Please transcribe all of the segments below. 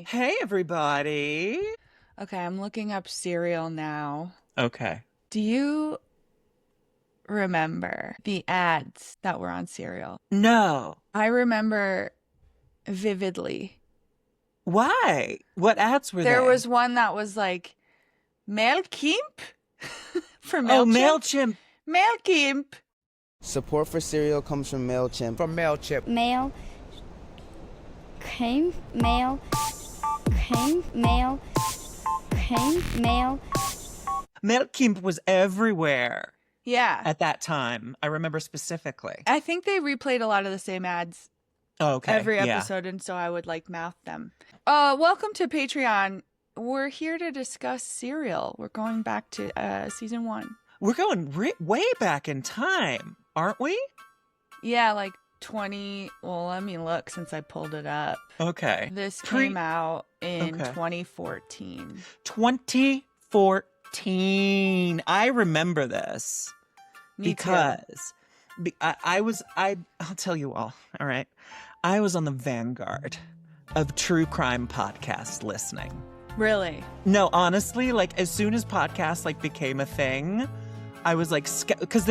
Hey, everybody. Okay, I'm looking up cereal now. Okay. Do you remember the ads that were on cereal? No. I remember vividly. Why? What ads were There they? was one that was like MailKimp for Oh, MailChimp. MailChimp. MailKimp. Support for cereal comes from MailChimp. From MailChimp. Mail came, mail came, mail came, mail. MailChimp was everywhere Yeah. at that time. I remember specifically. I think they replayed a lot of the same ads Oh, okay. every Yeah. episode, and so I would like mouth them. Welcome to Patreon. We're here to discuss cereal. We're going back to season 1. We're going way back in time, aren't we? Yeah, like 20. Well, let me look since I pulled it up. Okay. This came out in 2014. 2014. I remember this. Me because I'll tell you all right. I was on the vanguard of true crime podcast listening. too. Really? No, honestly, like as soon as podcasts like became a thing, I was like, because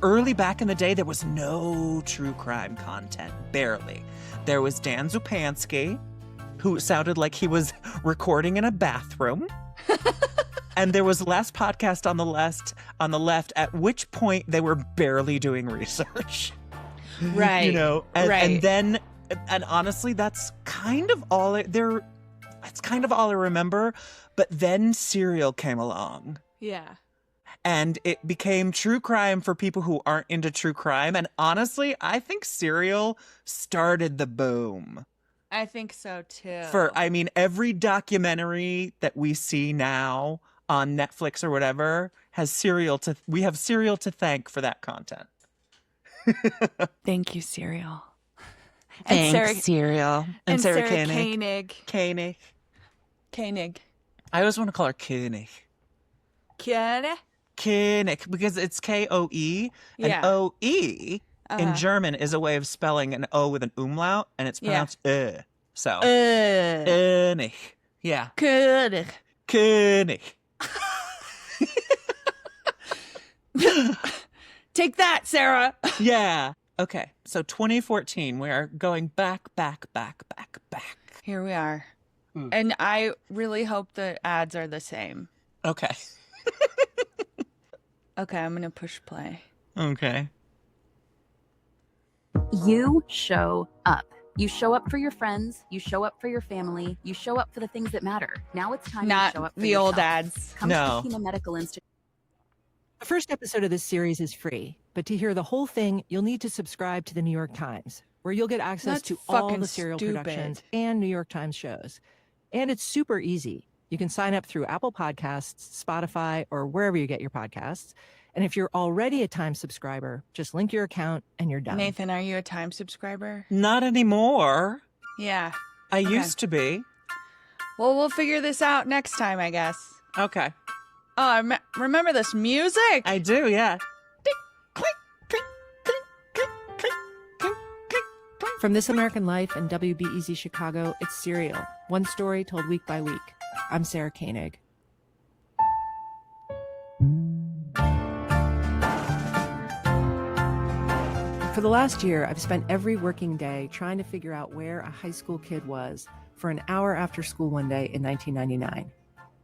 early back in the day, there was no true crime content, barely. There was Dan Zupansky, who sounded like he was recording in a bathroom. And there was Last Podcast on the left, at which point they were barely doing research. Right. You know, right. and honestly, that's kind of all that's kind of all I remember. But then Serial came along. Yeah. And it became true crime for people who aren't into true crime. And honestly, I think Serial started the boom. I think so too. Every documentary that we see now on Netflix or whatever we have Serial to thank for that content. Thank you, cereal. Thanks, Serial. And Sarah Koenig. Koenig. I always want to call her Koenig. Koenig, because it's K-O-E, and Yeah. O-E in German is a way of spelling an O with an umlaut, and it's pronounced So, Koenig. Yeah. Koenig. Koenig. Take that, Sarah. Yeah. Okay. So 2014, we are going back. Here we are. And I really hope the ads are the same. Okay. Okay, I'm going to push play. Okay. You show up. You show up for your friends. You show up for your family. You show up for the things that matter. Now it's time Not to show up for the yourself. old ads. Come No. to Pima Medical Institute. The first episode of this series is free, but to hear the whole thing, you'll need to subscribe to the New York Times, where you'll get access That's to all fucking the serial stupid. productions and New York Times shows. And it's super easy. You can sign up through Apple Podcasts, Spotify, or wherever you get your podcasts. And if you're already a Times subscriber, just link your account and you're done. Nathan, are you a Time subscriber? Not anymore. Yeah. I Okay. used to be. Well, we'll figure this out next time, I guess. Okay. Oh, remember this music? I do, yeah. From This American Life and WBEZ Chicago, it's Serial, one story told week by week. I'm Sarah Koenig. For the last year, I've spent every working day trying to figure out where a high school kid was for an hour after school one day in 1999.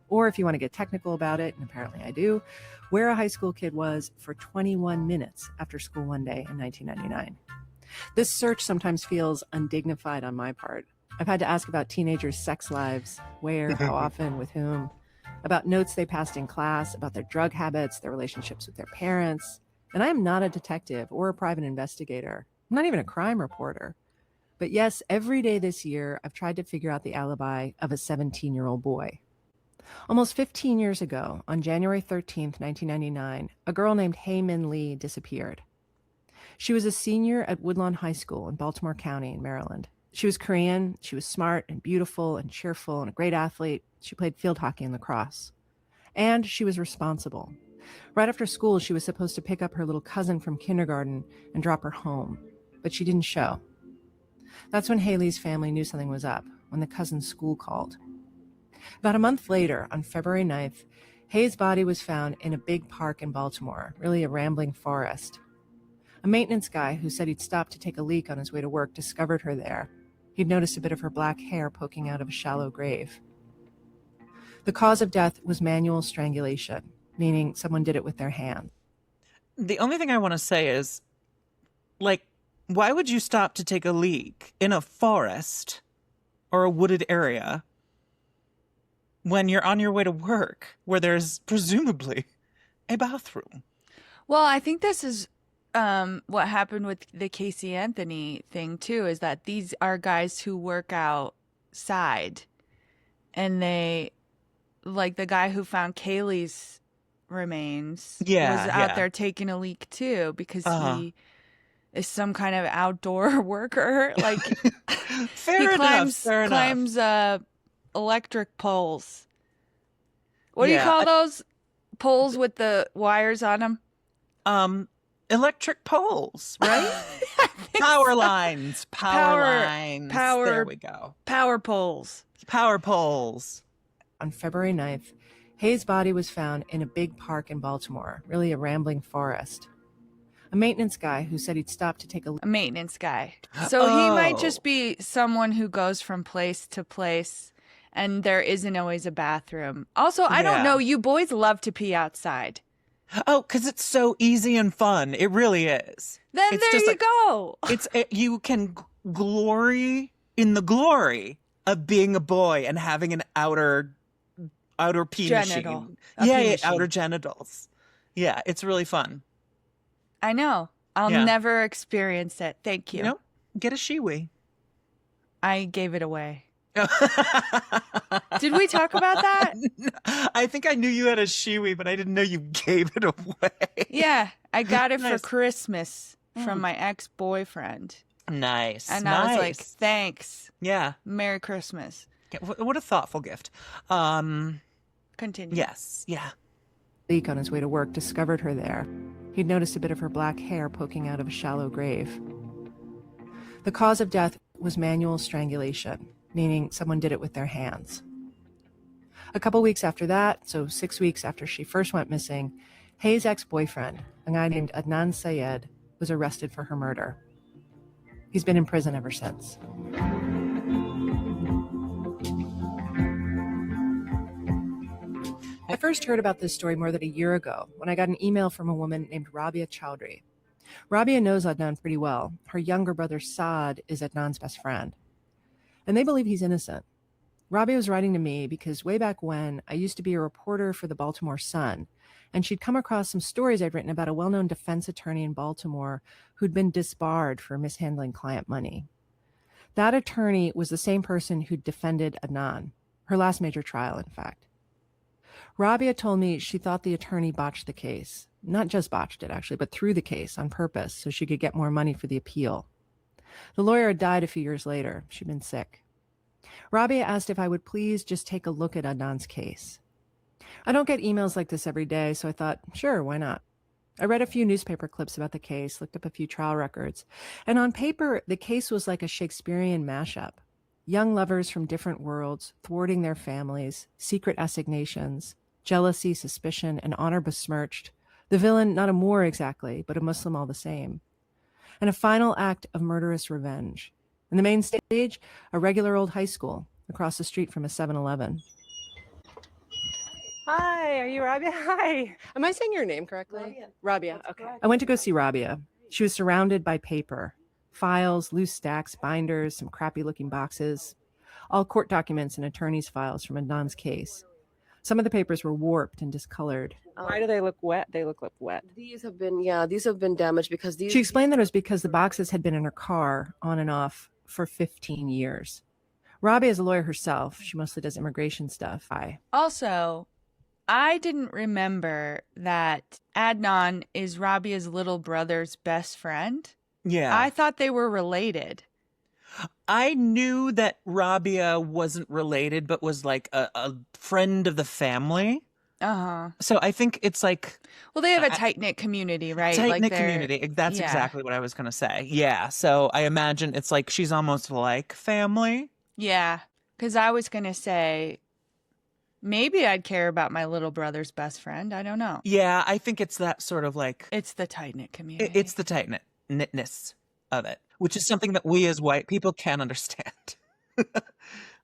Or if you want to get technical about it, and apparently I do, where a high school kid was for 21 minutes after school one day in 1999. This search sometimes feels undignified on my part. I've had to ask about teenagers' sex lives, where, how often, with whom, about notes they passed in class, about their drug habits, their relationships with their parents. And I am not a detective or a private investigator. I'm not even a crime reporter. But yes, every day this year, I've tried to figure out the alibi of a 17-year-old boy. Almost 15 years ago, on January 13th, 1999, a girl named Hae Min Lee disappeared. She was a senior at Woodlawn High School in Baltimore County in Maryland. She was Korean, she was smart and beautiful and cheerful and a great athlete. She played field hockey and lacrosse. And she was responsible. Right after school, she was supposed to pick up her little cousin from kindergarten and drop her home, but she didn't show. That's when Haley's family knew something was up, when the cousin's school called. About a month later, on February 9th, Hae's body was found in a big park in Baltimore, really a rambling forest. A maintenance guy who said he'd stopped to take a leak on his way to work discovered her there. He'd noticed a bit of her black hair poking out of a shallow grave. The cause of death was manual strangulation, meaning someone did it with their hand. The only thing I want to say is, like, why would you stop to take a leak in a forest or a wooded area when you're on your way to work where there's presumably a bathroom? Well, I think this is what happened with the Casey Anthony thing, too, is that these are guys who work outside. And they, like the guy who found Kaylee's remains was out there taking a leak, too, because he is some kind of outdoor worker. Like, Fair he enough. climbs electric poles. What do you call those poles with the wires on them? Electric poles, right? Power lines. There we go. Power poles. Power poles. On February 9th, Hae's body was found in a big park in Baltimore, really a rambling forest. A maintenance guy who said he'd stopped to take a maintenance guy. So he might just be someone who goes from place to place and there isn't always a bathroom. Also, I don't know, you boys love to pee outside. Oh, because it's so easy and fun. It really is. Then it's there just you go. You can glory in the glory of being a boy and having an outer pee machine. Outer genitals. Yeah, it's really fun. I know. I'll never experience it. Thank you. You know, get a shiwi. I gave it away. Did we talk about that? I think I knew you had a shiwi, but I didn't know you gave it away. Yeah, I got it for Christmas from my ex-boyfriend. Nice. And I was like, thanks. Yeah. Merry Christmas. What a thoughtful gift. Continue. Yes. Yeah. leak on his way to work discovered her there. He'd noticed a bit of her black hair poking out of a shallow grave. The cause of death was manual strangulation, meaning someone did it with their hands. A couple weeks after that, so 6 weeks after she first went missing, Hae's ex-boyfriend, a guy named Adnan Syed, was arrested for her murder. He's been in prison ever since. I first heard about this story more than a year ago when I got an email from a woman named Rabia Chowdhury. Rabia knows Adnan pretty well. Her younger brother Saad is Adnan's best friend. And they believe he's innocent. Rabia was writing to me because way back when, I used to be a reporter for the Baltimore Sun, and she'd come across some stories I'd written about a well-known defense attorney in Baltimore who'd been disbarred for mishandling client money. That attorney was the same person who'd defended Adnan, her last major trial, in fact. Rabia told me she thought the attorney botched the case. Not just botched it, actually, but threw the case on purpose so she could get more money for the appeal. The lawyer had died a few years later. She'd been sick. Rabia asked if I would please just take a look at Adnan's case. I don't get emails like this every day, so I thought, sure, why not? I read a few newspaper clips about the case, looked up a few trial records, and on paper, the case was like a Shakespearean mashup. Young lovers from different worlds, thwarting their families, secret assignations, jealousy, suspicion, and honor besmirched. The villain, not a Moor exactly, but a Muslim all the same. And a final act of murderous revenge. And the main stage, a regular old high school across the street from a 7-Eleven. Hi, are you Rabia? Hi. Am I saying your name correctly? Rabia, okay. I went to go see Rabia. She was surrounded by paper. Files, loose stacks, binders, some crappy-looking boxes. All court documents and attorney's files from Adnan's case. Some of the papers were warped and discolored. Why do they look wet? They look like wet. These have been damaged because these... She explained that it was because the boxes had been in her car on and off for 15 years. Rabia is a lawyer herself. She mostly does immigration stuff. Also, I didn't remember that Adnan is Rabia's little brother's best friend. Yeah. I thought they were related. I knew that Rabia wasn't related, but was like a friend of the family. So I think it's like Well, they have a tight-knit community, right? tight-knit community. That's yeah. exactly what I was going to say. Yeah. So I imagine it's like she's almost like family. Yeah. Because I was going to say, maybe I'd care about my little brother's best friend. I don't know. Yeah, I think it's that sort of like It's the tight-knit community. it's the tight-knitness of it, which is something that we as white people can't understand.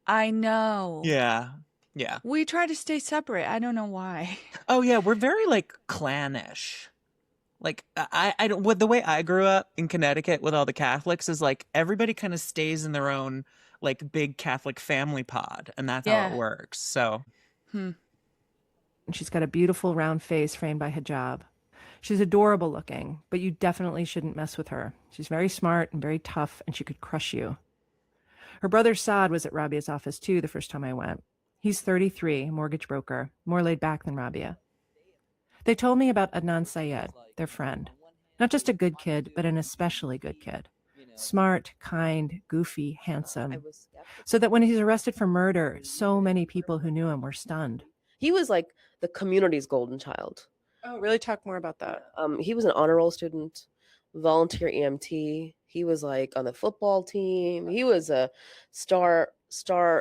I know. Yeah. Yeah. We try to stay separate. I don't know why. Oh yeah, we're very like clannish. Like I don't with the way I grew up in Connecticut with all the Catholics is like everybody kind of stays in their own like big Catholic family pod, and that's how it works. So And she's got a beautiful round face framed by hijab. She's adorable looking, but you definitely shouldn't mess with her. She's very smart and very tough, and she could crush you. Her brother Saad was at Rabia's office too the first time I went. He's 33, a mortgage broker, more laid back than Rabia. They told me about Adnan Syed, their friend. Not just a good kid, but an especially good kid. Smart, kind, goofy, handsome. So that when he's arrested for murder, so many people who knew him were stunned. He was like the community's golden child. Oh, really? Talk more about that. He was an honor roll student, volunteer EMT. He was like on the football team. He was a star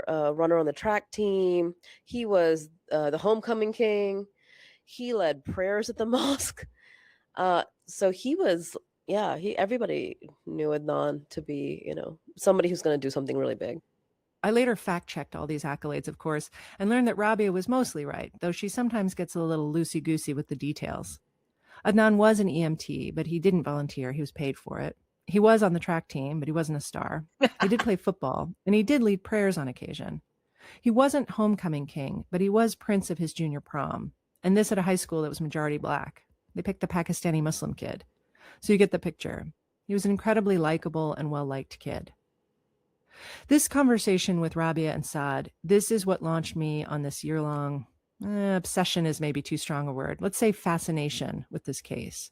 runner on the track team. He was the homecoming king. He led prayers at the mosque. So he was, everybody knew Adnan to be, somebody who's going to do something really big. I later fact-checked all these accolades, of course, and learned that Rabia was mostly right, though she sometimes gets a little loosey-goosey with the details. Adnan was an EMT, but he didn't volunteer. He was paid for it. He was on the track team, but he wasn't a star. He did play football, and he did lead prayers on occasion. He wasn't homecoming king, but he was prince of his junior prom, and this at a high school that was majority black. They picked the Pakistani Muslim kid. So you get the picture. He was an incredibly likable and well-liked kid. This conversation with Rabia and Saad, this is what launched me on this year-long, obsession is maybe too strong a word, let's say fascination with this case.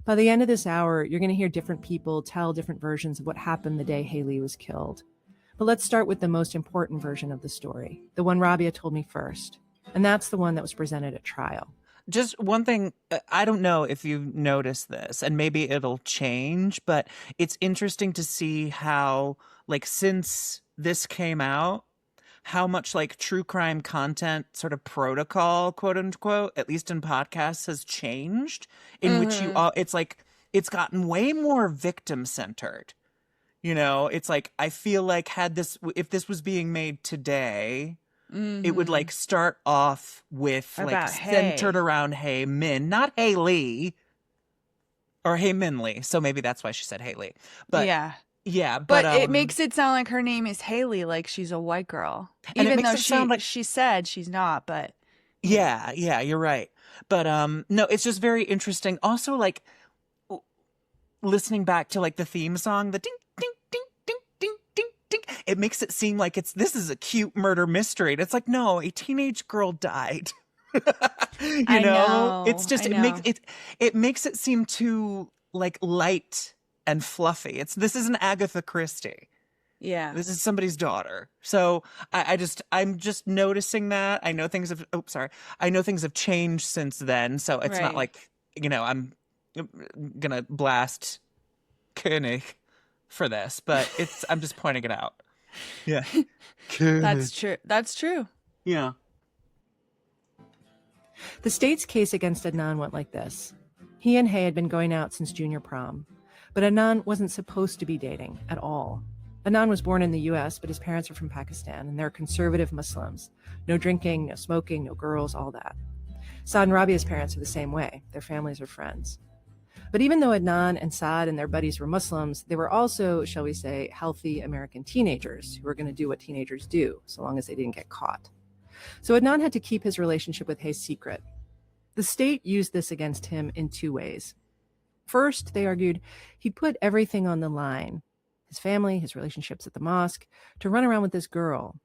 By the end of this hour, you're going to hear different people tell different versions of what happened the day Hae Lee was killed. But let's start with the most important version of the story, the one Rabia told me first. And that's the one that was presented at trial. just one thing, I don't know if you've noticed this, and maybe it'll change, but it's interesting to see how, like, since this came out, how much like true crime content sort of protocol, quote unquote, at least in podcasts, has changed, in which you all, it's like, it's gotten way more victim centered. You know, it's like, I feel like if this was being made today, it would like start off with About like Hae. centered around Hae Min, not Hae Lee, or Hae Min Lee. So maybe that's why she said Hae Lee. But yeah, but it makes it sound like her name is Haley, like she's a white girl, and it even makes though it sound like she said she's not. But yeah, you're right. But no, it's just very interesting. Also, like listening back to like the theme song, the ding ding ding ding ding ding ding, it makes it seem like this is a cute murder mystery. And it's like, no, a teenage girl died. you know, it's just it makes it seem too like light and fluffy. This isn't Agatha Christie. yeah, This is somebody's daughter. So I'm just noticing that. I know things have changed since then. So it's not Right. like, you know, I'm gonna blast Koenig for this, but I'm just pointing it out. Yeah. that's true. That's true. Yeah. The state's case against Adnan went like this. He and Hae had been going out since junior prom, but Adnan wasn't supposed to be dating at all. Adnan was born in the US, but his parents are from Pakistan, and they're conservative Muslims. No drinking, no smoking, no girls, all that. Saad and Rabia's parents are the same way. Their families are friends. But even though Adnan and Saad and their buddies were Muslims, they were also, shall we say, healthy American teenagers who were going to do what teenagers do, so long as they didn't get caught. So Adnan had to keep his relationship with Hae secret. The state used this against him in two ways. First, they argued he'd put everything on the line, his family, his relationships at the mosque, to run around with this girl,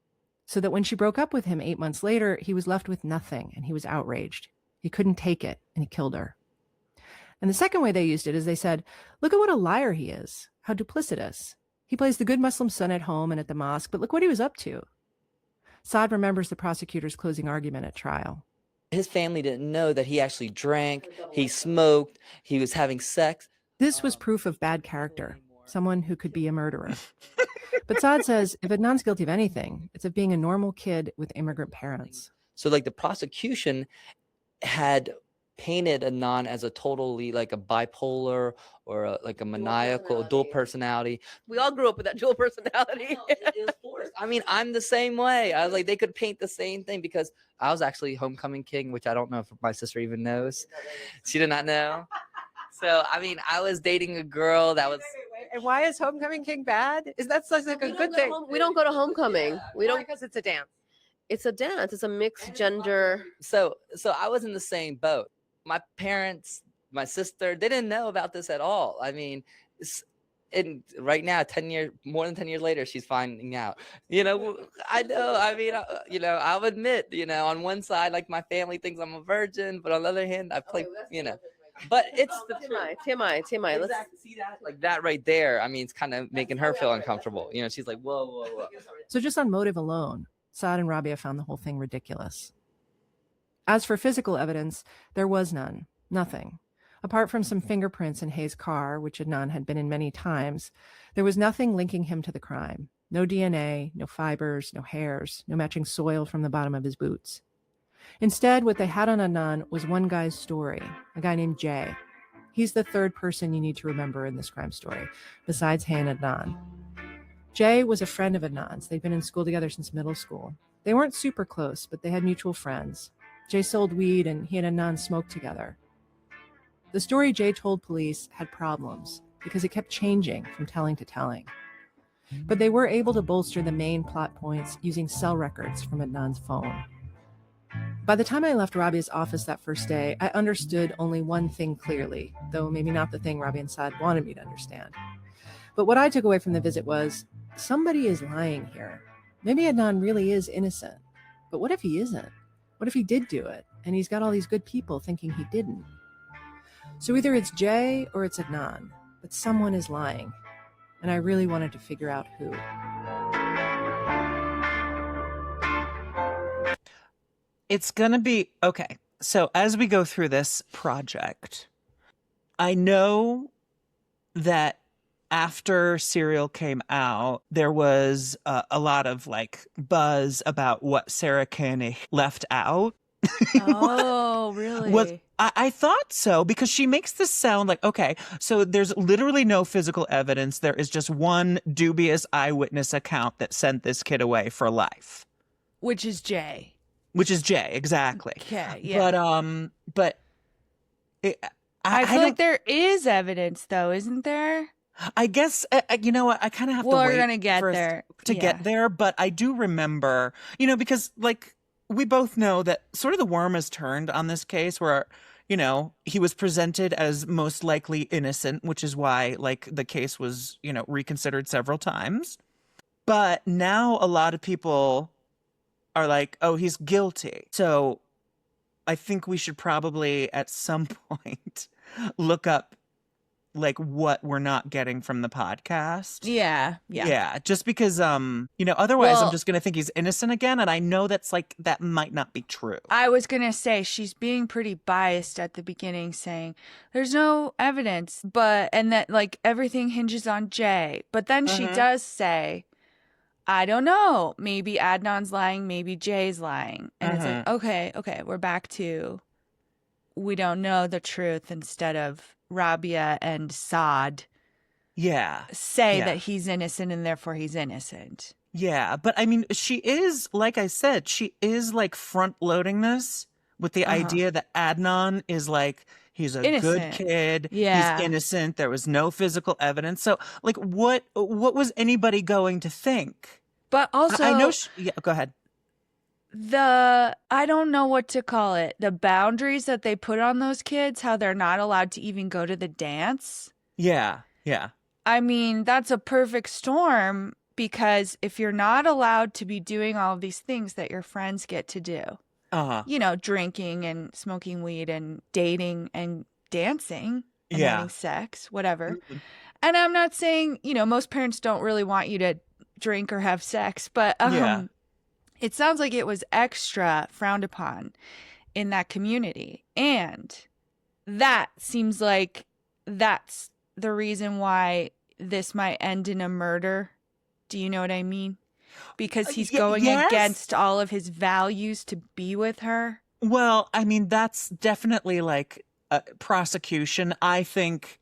so that when she broke up with him 8 months later, he was left with nothing, and he was outraged. He couldn't take it, and he killed her. And the second way they used it is they said, look at what a liar he is, how duplicitous. He plays the good Muslim son at home and at the mosque, but look what he was up to. Saad remembers the prosecutor's closing argument at trial. His family didn't know that he actually drank, he smoked, he was having sex. This was proof of bad character, someone who could be a murderer. But Saad says if Adnan's guilty of anything, it's of being a normal kid with immigrant parents. So like the prosecution had painted Adnan as a totally like a bipolar or like a maniacal dual personality. We all grew up with that dual personality. It is forced. I mean, I'm the same way. I was like, they could paint the same thing because I was actually homecoming king, which I don't know if my sister even knows. She did not know. So, I mean, I was dating a girl that was. Wait. And why is homecoming king bad? Is that such like a good thing? We don't go to homecoming. We don't, because it's a dance. it's a dance. It's a mixed gender. So I was in the same boat. My parents, my sister, they didn't know about this at all. I mean, and right now, more than 10 years later, she's finding out. You know, I know. I mean, you know, I'll admit, you know, on one side, like my family thinks I'm a virgin, but on the other hand, I play, you know. But it's the TMI. Let's see that, like that right there. I mean, it's kind of making her feel uncomfortable. You know, she's like, whoa. So just on motive alone, Saad and Rabia found the whole thing ridiculous. As for physical evidence, there was none. Nothing. Apart from some fingerprints in Hae's car, which Adnan had been in many times, there was nothing linking him to the crime. No DNA, no fibers, no hairs, no matching soil from the bottom of his boots. Instead, what they had on Adnan was one guy's story, a guy named Jay. He's the third person you need to remember in this crime story, besides Hae and Adnan. Jay was a friend of Adnan's. They'd been in school together since middle school. They weren't super close, but they had mutual friends. Jay sold weed and he and Adnan smoked together. The story Jay told police had problems because it kept changing from telling to telling. But they were able to bolster the main plot points using cell records from Adnan's phone. By the time I left Rabia's office that first day, I understood only one thing clearly, though maybe not the thing Rabia and Saad wanted me to understand. But what I took away from the visit was, somebody is lying here. Maybe Adnan really is innocent. But what if he isn't? What if he did do it, and he's got all these good people thinking he didn't? So either it's Jay or it's Adnan, but someone is lying. And I really wanted to figure out who. It's going to be, okay, so as we go through this project, I know that after Serial came out, there was a lot of like buzz about what Sarah Koenig left out. Oh, really? I thought so, because she makes this sound like, okay, so there's literally no physical evidence. There is just one dubious eyewitness account that sent this kid away for life. Which is Jay. Which is Jay, exactly. Okay, yeah. But I feel like there is evidence, though, isn't there? I guess, you know what, I kind of have to Well, wait we're gonna get there. to Yeah. get there. But I do remember, you know, because like we both know that sort of the worm has turned on this case where, you know, he was presented as most likely innocent, which is why like the case was, you know, reconsidered several times. But now a lot of people are like, oh, he's guilty. So I think we should probably at some point look up like what we're not getting from the podcast. Yeah. Just because, you know, otherwise Well, I'm just going to think he's innocent again. And I know that's like, that might not be true. I was going to say she's being pretty biased at the beginning, saying there's no evidence, and that like everything hinges on Jay. But then she does say, I don't know, maybe Adnan's lying, maybe Jay's lying. And it's like, okay, we're back to we don't know the truth instead of Rabia and Saad say that he's innocent and therefore he's innocent. Yeah. But I mean, she is, like I said, she is like front loading this with the idea that Adnan is like, he's a good kid. Yeah. He's innocent. There was no physical evidence. So like what was anybody going to think? But also, I know. Go ahead. I don't know what to call it. The boundaries that they put on those kids, how they're not allowed to even go to the dance. Yeah. I mean, that's a perfect storm because if you're not allowed to be doing all of these things that your friends get to do, you know, drinking and smoking weed and dating and dancing and having sex, whatever. And I'm not saying, you know, most parents don't really want you to drink or have sex, but it sounds like it was extra frowned upon. in that community. And that seems like that's the reason why this might end in a murder. Do you know what I mean? Because he's going against all of his values to be with her. Well, I mean, that's definitely like prosecution. I think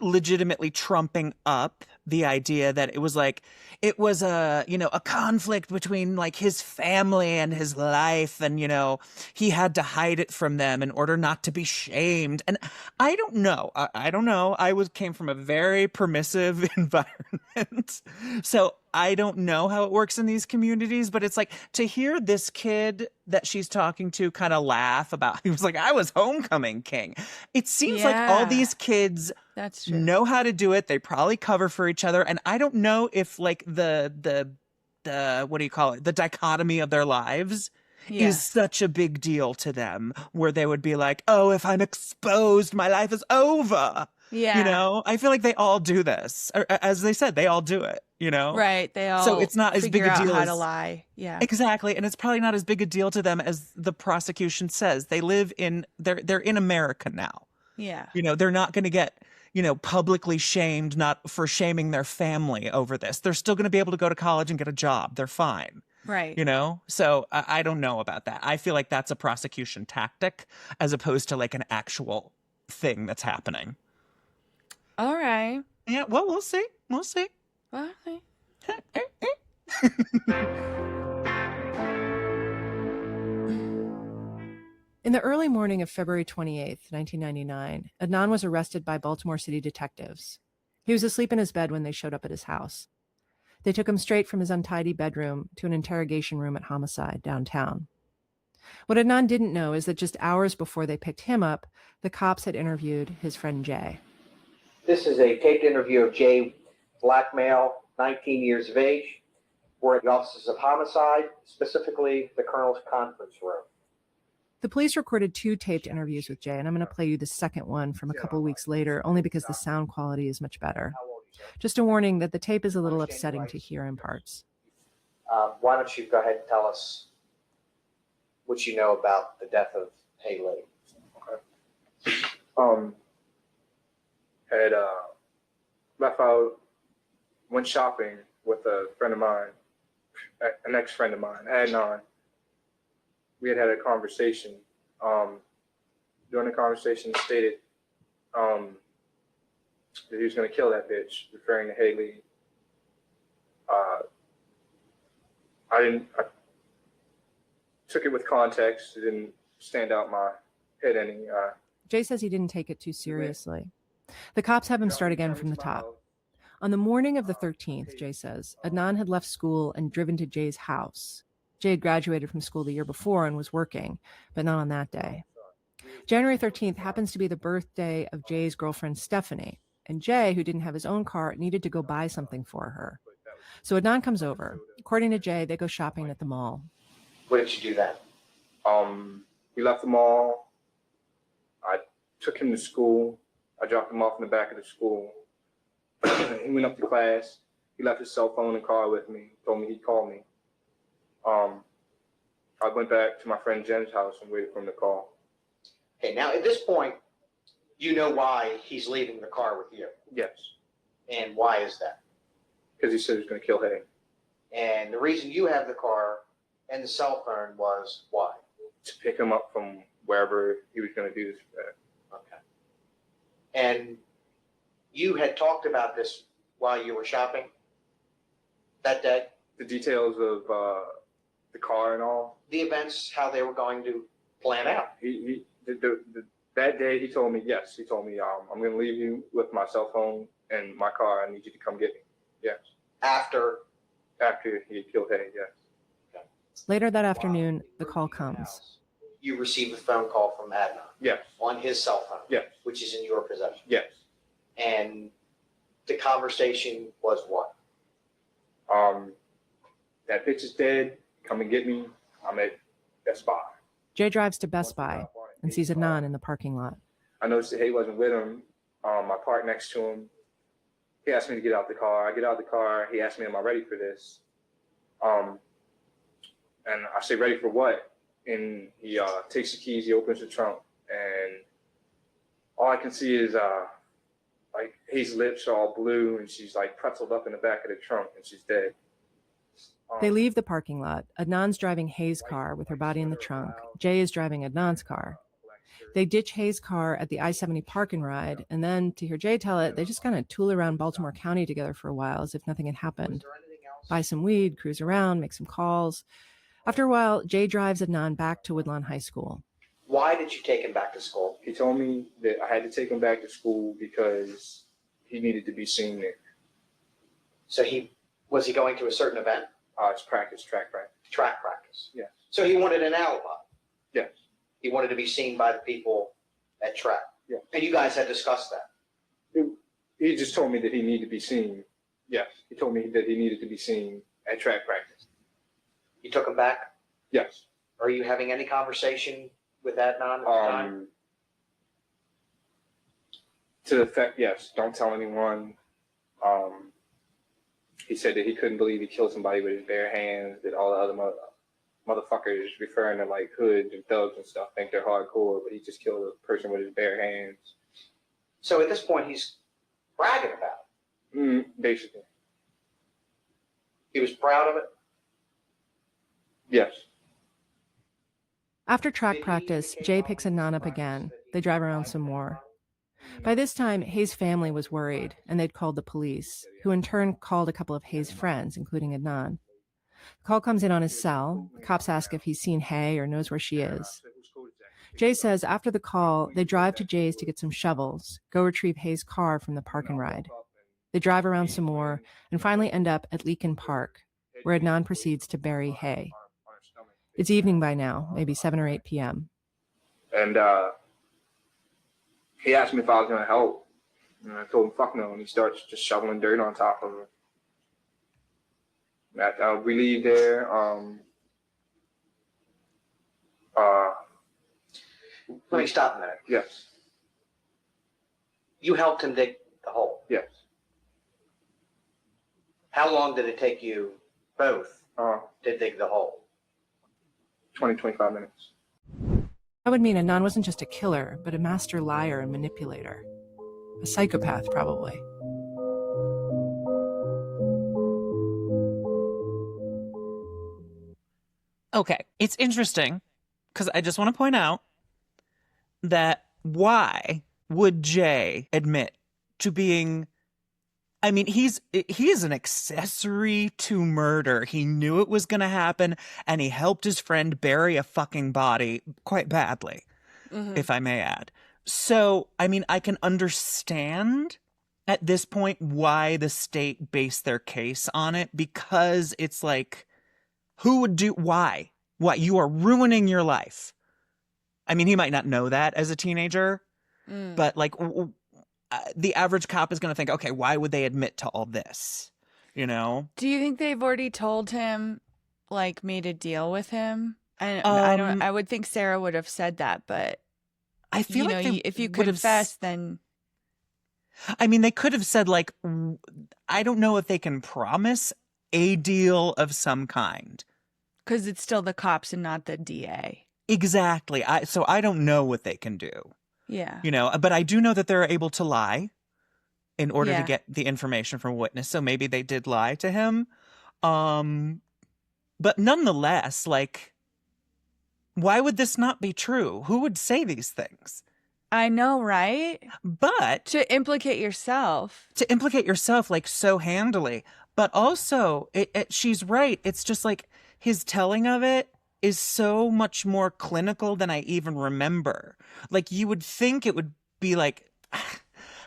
legitimately trumping up the idea that it was a, you know, a conflict between like his family and his life, and, you know, he had to hide it from them in order not to be shamed. And I don't know. I don't know. Came from a very permissive environment. So I don't know how it works in these communities, but it's like to hear this kid that she's talking to kind of laugh about, he was like, I was homecoming king. It seems like all these kids That's true. know how to do it. They probably cover for each other. And I don't know if like the what do you call it? The dichotomy of their lives is such a big deal to them, where they would be like, oh, if I'm exposed, my life is over. Yeah. You know, I feel like they all do this. Or, as they said, they all do it, you know? Right. They all So it's not as big a deal how as to lie. Yeah. Exactly. And it's probably not as big a deal to them as the prosecution says. They live in they're in America now. Yeah. You know, they're not going to get, you know, publicly shamed not for shaming their family over this. They're still going to be able to go to college and get a job. They're fine. Right. You know? So I don't know about that. I feel like that's a prosecution tactic as opposed to like an actual thing that's happening. All right. Yeah, well, we'll see. We'll see. All right. In the early morning of February 28th, 1999, Adnan was arrested by Baltimore City detectives. He was asleep in his bed when they showed up at his house. They took him straight from his untidy bedroom to an interrogation room at Homicide downtown. What Adnan didn't know is that just hours before they picked him up, the cops had interviewed his friend Jay. This is a taped interview of Jay, black male, 19 years of age. We're at the offices of Homicide, specifically the Colonel's conference room. The police recorded 2 taped interviews with Jay, and I'm going to play you the second one from a couple weeks later, only because the sound quality is much better. Just a warning that the tape is a little upsetting to hear in parts. Why don't you go ahead and tell us what you know about the death of Hae Lee? Okay. Had left out, went shopping with a friend of mine, an ex-friend of mine, Adnan. We had a conversation. During the conversation, he stated that he was going to kill that bitch, referring to Hae Lee. I took it with context. It didn't stand out my head any. Jay says he didn't take it too seriously. The cops have him start again from the top. On the morning of the 13th, Jay says, Adnan had left school and driven to Jay's house. Jay had graduated from school the year before and was working, but not on that day. January 13th happens to be the birthday of Jay's girlfriend, Stephanie, and Jay, who didn't have his own car, needed to go buy something for her. So Adnan comes over. According to Jay, they go shopping at the mall. What did you do then? We left the mall. I took him to school. I dropped him off in the back of the school. He went up to class. He left his cell phone in the car with me. Told me he'd call me. I went back to my friend Jen's house and waited for him to call. Okay, now at this point, you know why he's leaving the car with you. Yes. And why is that? Because he said he was going to kill Hae. And the reason you have the car and the cell phone was why? To pick him up from wherever he was going to do this. Okay. And you had talked about this while you were shopping that day? The details of the car and all? The events, how they were going to plan out. That day he told me, yes, he told me, I'm going to leave you with my cell phone and my car. I need you to come get me. Yes. After he had killed Hae, yes. Okay. Later that afternoon, the call comes. You received a phone call from Adnan. Yes. On his cell phone. Yes. Which is in your possession. Yes. And the conversation was what? That bitch is dead. Come and get me. I'm at Best Buy. Jay drives to Best Buy and sees Adnan in the parking lot. I noticed that Hae wasn't with him. I parked next to him. He asked me to get out the car. I get out the car. He asked me, am I ready for this? And I say, ready for what? and he takes the keys, he opens the trunk, and all I can see is like Hae's lips are all blue, and she's like pretzeled up in the back of the trunk, and she's dead. They leave the parking lot. Adnan's driving Hae's car with her body in the trunk. Jay is driving Adnan's car. They ditch Hae's car at the I-70 park and ride, and then, to hear Jay tell it, they just kind of tool around Baltimore County together for a while as if nothing had happened. Buy some weed, cruise around, make some calls. After a while, Jay drives Adnan back to Woodlawn High School. Why did you take him back to school? He told me that I had to take him back to school because he needed to be seen there. So was he going to a certain event? It's practice, track practice. Track practice. Yes. So he wanted an alibi. Yes. He wanted to be seen by the people at track. Yeah. And you guys had discussed that. He just told me that he needed to be seen. Yes. He told me that he needed to be seen at track practice. You took him back? Yes. Are you having any conversation with Adnan at the time? To the effect, yes. Don't tell anyone. He said that he couldn't believe he killed somebody with his bare hands, that all the other motherfuckers referring to like hoods and thugs and stuff think they're hardcore, but he just killed a person with his bare hands. So at this point, he's bragging about it. Basically. He was proud of it? Yes. After track practice, Jay picks Adnan up again. They drive around some more. By this time, Hae's family was worried, and they'd called the police, who in turn called a couple of Hae's friends, including Adnan. The call comes in on his cell. The cops ask if he's seen Hae or knows where she is. Jay says after the call, they drive to Jay's to get some shovels, go retrieve Hae's car from the park and ride. They drive around some more, and finally end up at Leakin Park, where Adnan proceeds to bury Hae. It's evening by now, maybe 7 or 8 p.m. And he asked me if I was going to help. And I told him, fuck no. And he starts just shoveling dirt on top of her. We leave there. Let me stop a minute. Yes. You helped him dig the hole? Yes. How long did it take you both to dig the hole? 25 minutes. That would mean Adnan wasn't just a killer, but a master liar and manipulator. A psychopath, probably. Okay, it's interesting because I just want to point out that why would Jay admit to being, I mean, he is an accessory to murder. He knew it was going to happen, and he helped his friend bury a fucking body quite badly, if I may add. So, I mean, I can understand at this point why the state based their case on it, because it's like, who would do, why? What? You are ruining your life. I mean, he might not know that as a teenager, but like the average cop is going to think, okay, why would they admit to all this? You know? Do you think they've already told him, like, made a deal with him? I would think Sarah would have said that, but I feel like if you confess, then. I mean, they could have said, like, I don't know if they can promise a deal of some kind. Because it's still the cops and not the DA. Exactly. So I don't know what they can do. Yeah. You know, but I do know that they're able to lie in order to get the information from a witness. So maybe they did lie to him. But nonetheless, like, why would this not be true? Who would say these things? I know, right? But to implicate yourself. To implicate yourself, like, so handily. But also, she's right. It's just like his telling of it is so much more clinical than I even remember. Like, you would think it would be like,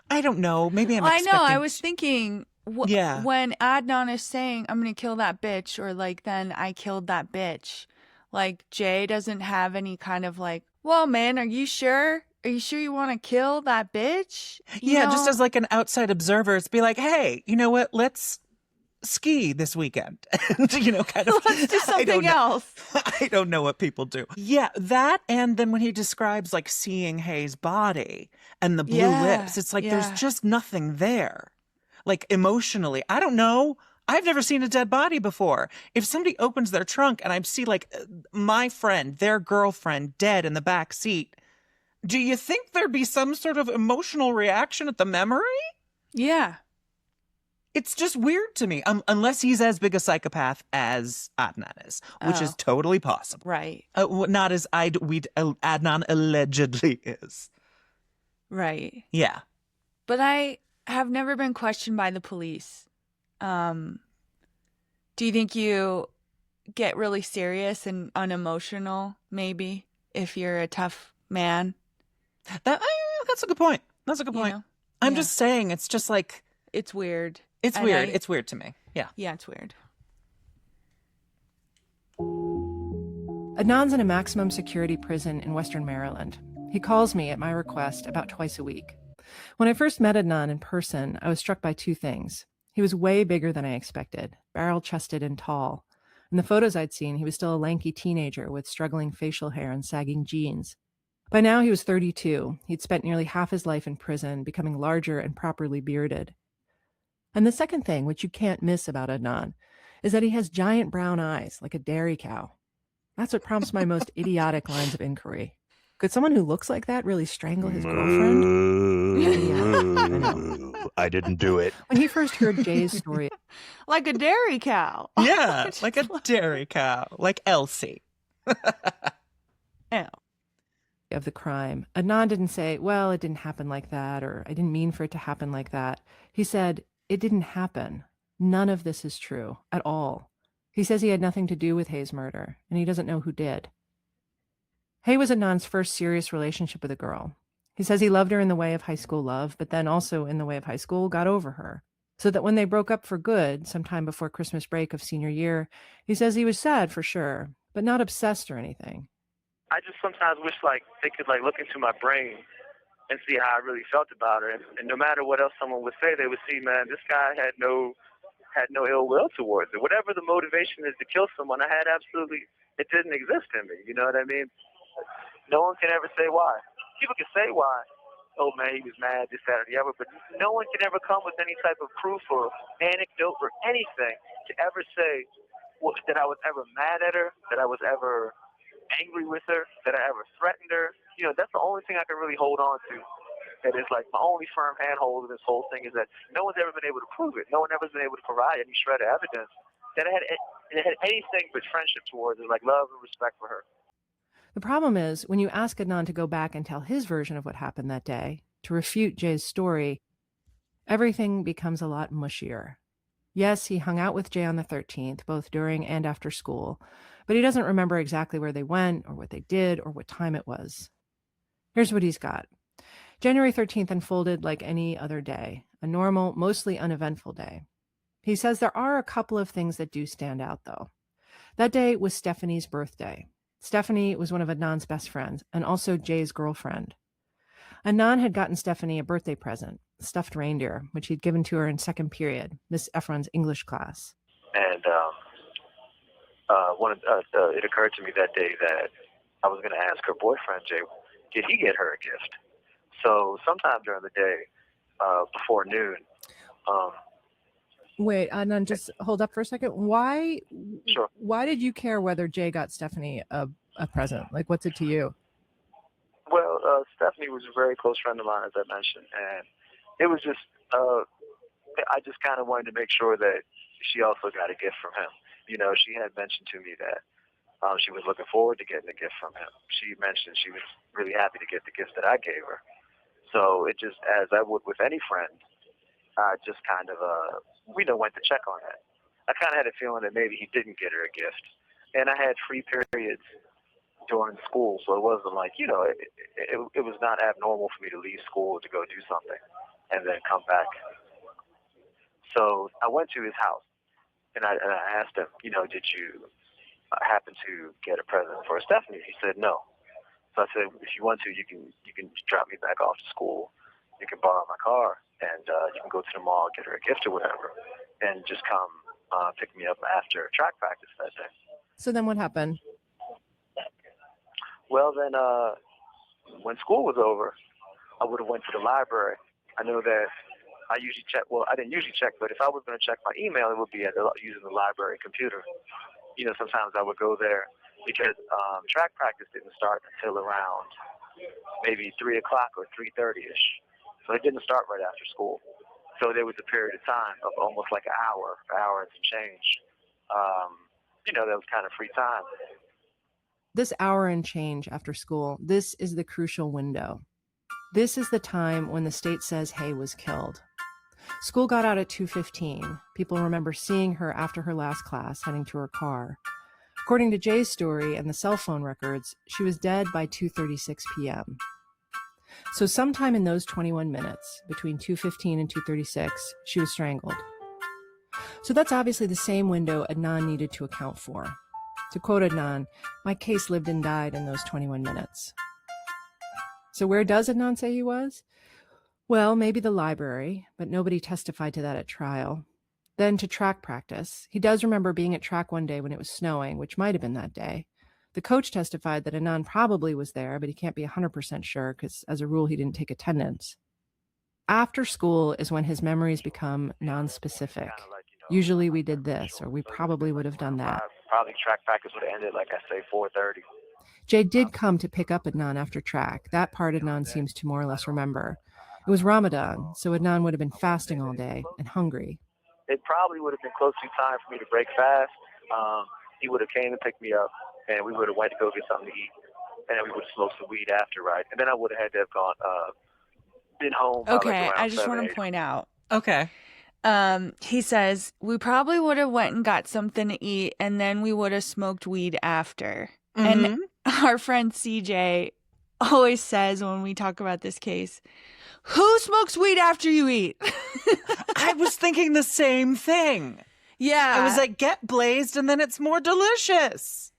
I don't know. Maybe I'm expecting... I know. I was thinking when Adnan is saying, I'm going to kill that bitch, or like, then I killed that bitch. Like, Jay doesn't have any kind of like, well, man, are you sure? Are you sure you want to kill that bitch? You know? Just as like an outside observer, it's be like, hey, you know what? Let's ski this weekend. You know, kind of. Let's do something else. I don't know what people do. Yeah, that, and then when he describes like seeing Hae's body and the blue lips, it's like there's just nothing there. Like emotionally, I don't know. I've never seen a dead body before. If somebody opens their trunk and I see like my friend, their girlfriend, dead in the back seat, do you think there'd be some sort of emotional reaction at the memory? Yeah. It's just weird to me, unless he's as big a psychopath as Adnan is, which is totally possible. Right. Not as Adnan allegedly is. Right. Yeah. But I have never been questioned by the police. Do you think you get really serious and unemotional, maybe, if you're a tough man? That's a good point. That's a good point. know? I'm Yeah. just saying, it's just like... It's weird. It's And weird. It's weird to me. Yeah. Yeah, it's weird. Adnan's in a maximum security prison in Western Maryland. He calls me at my request about twice a week. When I first met Adnan in person, I was struck by two things. He was way bigger than I expected, barrel-chested and tall. In the photos I'd seen, he was still a lanky teenager with struggling facial hair and sagging jeans. By now, he was 32. He'd spent nearly half his life in prison, becoming larger and properly bearded. And the second thing, which you can't miss about Adnan, is that he has giant brown eyes, like a dairy cow. That's what prompts my most idiotic lines of inquiry. Could someone who looks like that really strangle his girlfriend? Yeah, I know. I didn't do it. When he first heard Jay's story, like a dairy cow. Yeah, like a dairy cow, like Elsie. Ew. Of the crime, Adnan didn't say, well, it didn't happen like that, or I didn't mean for it to happen like that. He said, it didn't happen. None of this is true at all. He says he had nothing to do with Hae's murder, and he doesn't know who did. Hae was Adnan's first serious relationship with a girl. He says he loved her in the way of high school love, but then also in the way of high school got over her. So that when they broke up for good, sometime before Christmas break of senior year, he says he was sad for sure, but not obsessed or anything. I just sometimes wish like they could like look into my brain and see how I really felt about her. And no matter what else someone would say, they would see, man, this guy had no ill will towards it. Whatever the motivation is to kill someone, it didn't exist in me. You know what I mean? No one can ever say why. People can say why. Oh man, he was mad, this, that, or the other, but no one can ever come with any type of proof or anecdote or anything to ever say that I was ever mad at her, that I was ever angry with her, that I ever threatened her. You know, that's the only thing I can really hold on to. That is like my only firm handhold in this whole thing is that no one's ever been able to prove it. No one ever has been able to provide any shred of evidence that it had anything but friendship towards it, like love and respect for her. The problem is, when you ask Adnan to go back and tell his version of what happened that day, to refute Jay's story, everything becomes a lot mushier. Yes, he hung out with Jay on the 13th, both during and after school, but he doesn't remember exactly where they went or what they did or what time it was. Here's what he's got. January 13th unfolded like any other day, a normal, mostly uneventful day. He says there are a couple of things that do stand out, though. That day was Stephanie's birthday. Stephanie was one of Adnan's best friends and also Jay's girlfriend. Adnan had gotten Stephanie a birthday present, a stuffed reindeer, which he'd given to her in second period, Miss Efron's English class. And it occurred to me that day that I was going to ask her boyfriend, Jay, did he get her a gift? So sometime during the day, before noon. Wait, Adnan, just hold up for a second. Why did you care whether Jay got Stephanie a present? Like, what's it to you? Well, Stephanie was a very close friend of mine, as I mentioned, and it was just, I just kind of wanted to make sure that she also got a gift from him. You know, she had mentioned to me that she was looking forward to getting a gift from him. She mentioned she was really happy to get the gift that I gave her. So it just, as I would with any friend, I just kind of, went to check on that. I kind of had a feeling that maybe he didn't get her a gift. And I had free periods during school, so it wasn't like, it was not abnormal for me to leave school to go do something and then come back. So I went to his house, and I asked him, did you happen to get a present for Stephanie? He said no. So I said, if you want to, you can drop me back off to school. You can borrow my car, and you can go to the mall, get her a gift or whatever, and just come pick me up after track practice that day. So then what happened? Well, then when school was over, I would have went to the library. I know that I usually check. Well, I didn't usually check, but if I was going to check my email, it would be using the library computer. Sometimes I would go there because track practice didn't start until around maybe 3 o'clock or 3:30ish. So it didn't start right after school. So there was a period of time of almost like an hour and some change. That was kind of free time. This hour and change after school, this is the crucial window. This is the time when the state says Hae was killed. School got out at 2:15. People remember seeing her after her last class, heading to her car. According to Jay's story and the cell phone records, she was dead by 2:36 p.m. So sometime in those 21 minutes, between 2:15 and 2:36, she was strangled. So that's obviously the same window Adnan needed to account for. To quote Adnan, "My case lived and died in those 21 minutes." So where does Adnan say he was? Well, maybe the library, but nobody testified to that at trial. Then to track practice. He does remember being at track one day when it was snowing, which might have been that day. The coach testified that Adnan probably was there, but he can't be 100% sure because, as a rule, he didn't take attendance. After school is when his memories become non-specific. Usually we did this, or we probably would have done that. Probably track practice would have ended, like I say, 4:30. Jay did come to pick up Adnan after track. That part Adnan seems to more or less remember. It was Ramadan, so Adnan would have been fasting all day and hungry. It probably would have been close to time for me to break fast. He would have came and picked me up, and we would have went to go get something to eat, and then we would have smoked some weed after, right? And then I would have had to have been home. Okay, I just want to point out. Okay. He says, we probably would have went and got something to eat, and then we would have smoked weed after. Mm-hmm. And our friend CJ always says when we talk about this case, who smokes weed after you eat? I was thinking the same thing. Yeah. I was like, get blazed and then it's more delicious.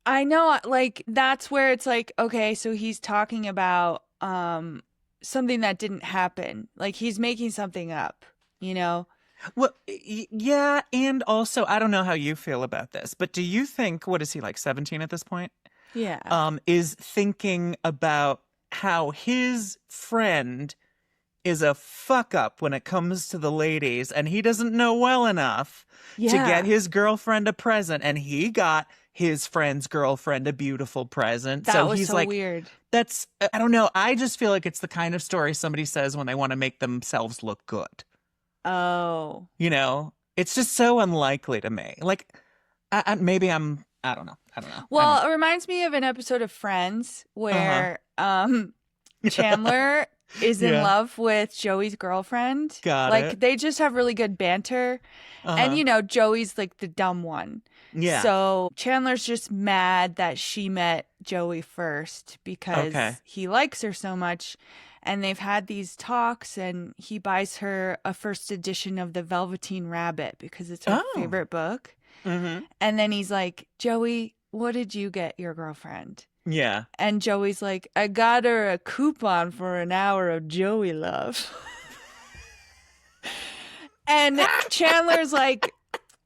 I know, like, that's where it's like, okay, so he's talking about something that didn't happen. Like, he's making something up, Well, yeah, and also, I don't know how you feel about this, but do you think, what is he, like 17 at this point? Yeah. Is thinking about how his friend is a fuck up when it comes to the ladies, and he doesn't know well enough to get his girlfriend a present, and he got his friend's girlfriend a beautiful present. That was he's so like, weird. That's, I don't know. I just feel like it's the kind of story somebody says when they want to make themselves look good. Oh. It's just so unlikely to me. Like, maybe I don't know. Well, it reminds me of an episode of Friends where Chandler is in love with Joey's girlfriend. Got they just have really good banter. And, Joey's like the dumb one. Yeah. So Chandler's just mad that she met Joey first because he likes her so much. And they've had these talks, and he buys her a first edition of The Velveteen Rabbit because it's her favorite book. Mm-hmm. And then he's like, Joey, what did you get your girlfriend? Yeah. And Joey's like, I got her a coupon for an hour of Joey love. And Chandler's like,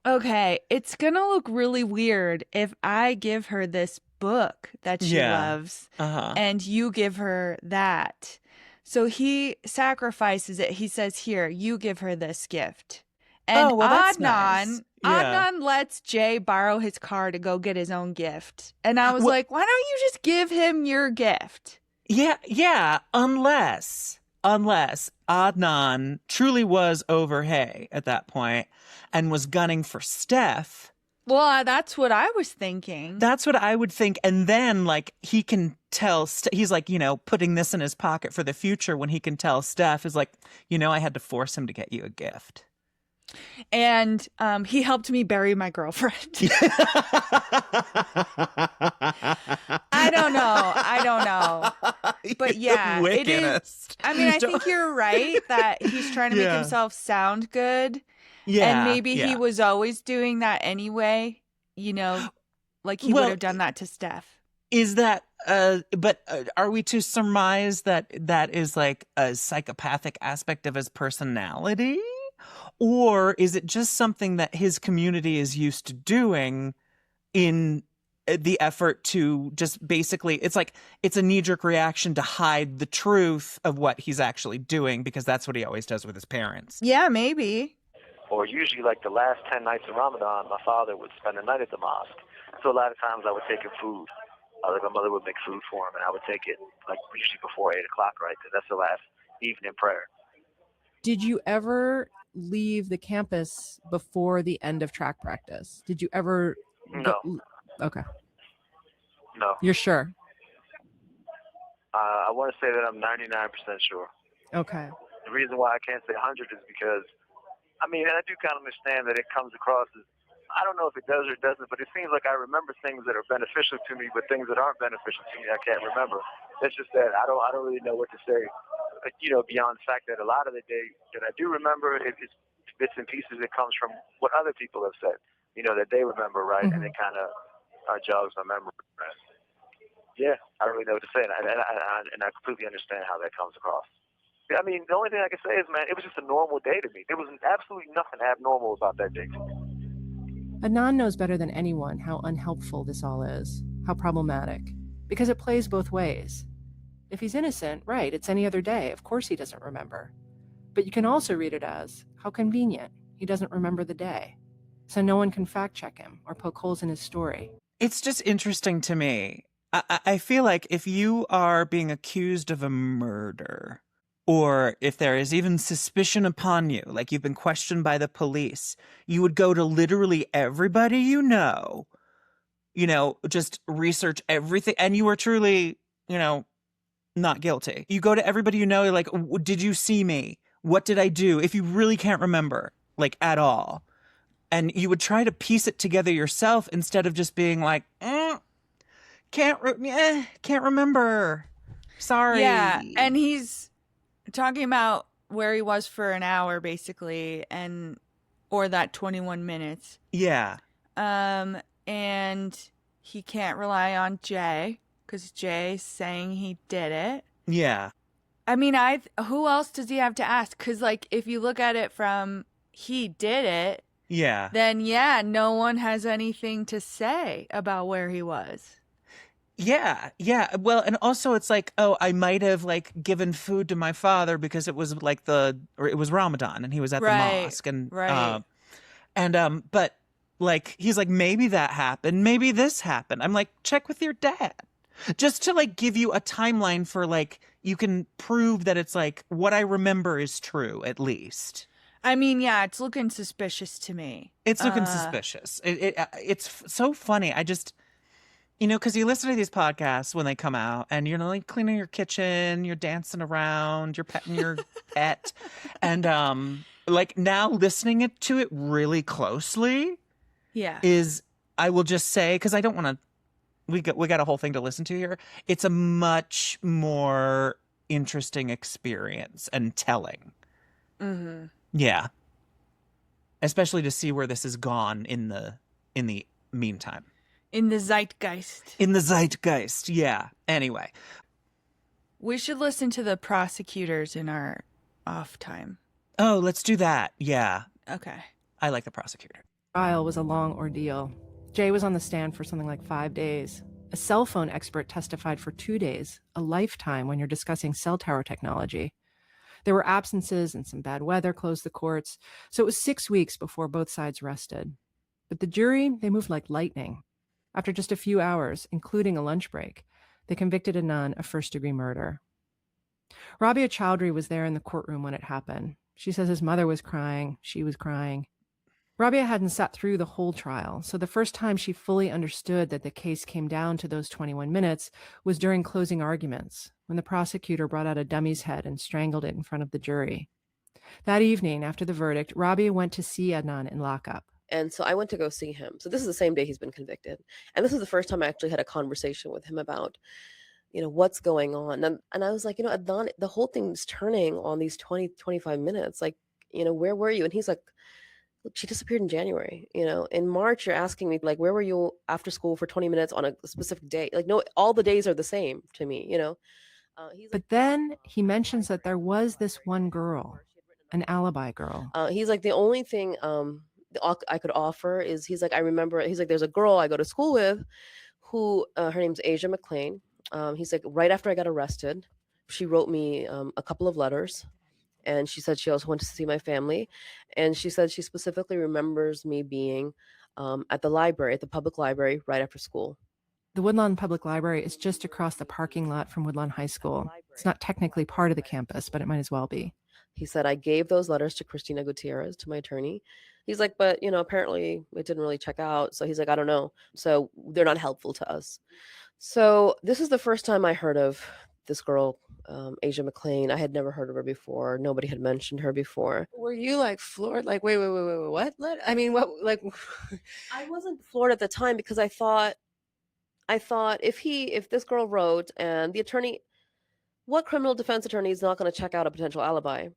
okay, it's going to look really weird if I give her this book that she loves and you give her that. So he sacrifices it. He says, here, you give her this gift. And that's Adnan, nice. Yeah. Adnan lets Jay borrow his car to go get his own gift. And I was like, why don't you just give him your gift? Yeah, unless Adnan truly was over Hae at that point and was gunning for Steph. Well, that's what I was thinking. That's what I would think. And then, like, he can tell, he's like, putting this in his pocket for the future when he can tell Steph is like, I had to force him to get you a gift. And he helped me bury my girlfriend. I don't know. But yeah, it is. I mean, I think you're right that he's trying to make himself sound good. Yeah. And maybe he was always doing that anyway, like he would have done that to Steph. Is that, but are we to surmise that is like a psychopathic aspect of his personality? Or is it just something that his community is used to doing in the effort to just basically, it's like, it's a knee-jerk reaction to hide the truth of what he's actually doing, because that's what he always does with his parents. Yeah, maybe. Or usually like the last 10 nights of Ramadan, my father would spend the night at the mosque. So a lot of times I would take him food. Like my mother would make food for him, and I would take it like usually before 8 o'clock, right? Because that's the last evening prayer. Did you ever leave the campus before the end of track practice? Did you ever? No. Okay. No. You're sure? I want to say that I'm 99% sure. Okay. The reason why I can't say 100 is because, I mean, and I do kind of understand that it comes across as, I don't know if it does or doesn't, but it seems like I remember things that are beneficial to me, but things that aren't beneficial to me I can't remember. It's just that I don't really know what to say, beyond the fact that a lot of the day that I do remember, it's bits and pieces that comes from what other people have said, that they remember, right? Mm-hmm. And it kind of jogs my memory. Right? Yeah, I don't really know what to say, and I completely understand how that comes across. I mean, the only thing I can say is, man, it was just a normal day to me. There was absolutely nothing abnormal about that day to me. Adnan knows better than anyone how unhelpful this all is, how problematic, because it plays both ways. If he's innocent, right, it's any other day. Of course he doesn't remember. But you can also read it as, how convenient, he doesn't remember the day. So no one can fact check him or poke holes in his story. It's just interesting to me. I feel like if you are being accused of a murder, or if there is even suspicion upon you, like you've been questioned by the police, you would go to literally everybody just research everything, and you are truly, not guilty. You go to everybody you're like, did you see me? What did I do? If you really can't remember, like, at all. And you would try to piece it together yourself instead of just being like, can't remember. Sorry. Yeah, and he's talking about where he was for an hour, basically, or that 21 minutes. Yeah. And he can't rely on Jay because Jay's saying he did it. Yeah. I mean, who else does he have to ask? Because, like, if you look at it from he did it, yeah, then no one has anything to say about where he was. Yeah. Well, and also it's like, oh, I might have like given food to my father because it was like it was Ramadan and he was at the mosque, and but like he's like, maybe that happened, maybe this happened. I'm like, check with your dad, just to like give you a timeline for like you can prove that it's like what I remember is true at least. I mean, yeah, it's looking suspicious to me. It's looking suspicious. It's so funny. I just. Because you listen to these podcasts when they come out and you're like cleaning your kitchen, you're dancing around, you're petting your pet. And like now listening to it really closely is, I will just say, because I don't want to, we got a whole thing to listen to here. It's a much more interesting experience and telling. Mm-hmm. Yeah. Especially to see where this has gone in the meantime. In the zeitgeist. In the zeitgeist, yeah. Anyway. We should listen to the prosecutors in our off time. Oh, let's do that. Yeah. Okay. I like the prosecutor. Trial was a long ordeal. Jay was on the stand for something like 5 days. A cell phone expert testified for 2 days, a lifetime when you're discussing cell tower technology. There were absences and some bad weather closed the courts, so it was 6 weeks before both sides rested. But the jury, they moved like lightning. After just a few hours, including a lunch break, they convicted Adnan of first-degree murder. Rabia Chowdhury was there in the courtroom when it happened. She says his mother was crying. She was crying. Rabia hadn't sat through the whole trial, so the first time she fully understood that the case came down to those 21 minutes was during closing arguments, when the prosecutor brought out a dummy's head and strangled it in front of the jury. That evening, after the verdict, Rabia went to see Adnan in lockup. And so I went to go see him. So this is the same day he's been convicted. And this is the first time I actually had a conversation with him about, what's going on. And I was like, Adnan, the whole thing's turning on these 25 minutes. Like, where were you? And he's like, look, she disappeared in January. In March, you're asking me, like, where were you after school for 20 minutes on a specific day? Like, no, all the days are the same to me, But then he mentions that there was this one girl, an alibi girl. He's like, the only thing I could offer is, he's like, I remember, he's like, there's a girl I go to school with who her name's Asia McClain. He's like, right after I got arrested, she wrote me a couple of letters, and she said she also went to see my family, and she said she specifically remembers me being at the library, at the public library, right after school. The Woodlawn Public Library is just across the parking lot from Woodlawn High School. It's not technically part of the campus, but it might as well be. He said, I gave those letters to Christina Gutierrez, to my attorney. He's like, but, apparently it didn't really check out. So he's like, I don't know. So they're not helpful to us. So this is the first time I heard of this girl, Asia McClain. I had never heard of her before. Nobody had mentioned her before. Were you like floored? Like, wait, what? I mean, what, like, I wasn't floored at the time because I thought if this girl wrote, and the attorney, what criminal defense attorney is not going to check out a potential alibi?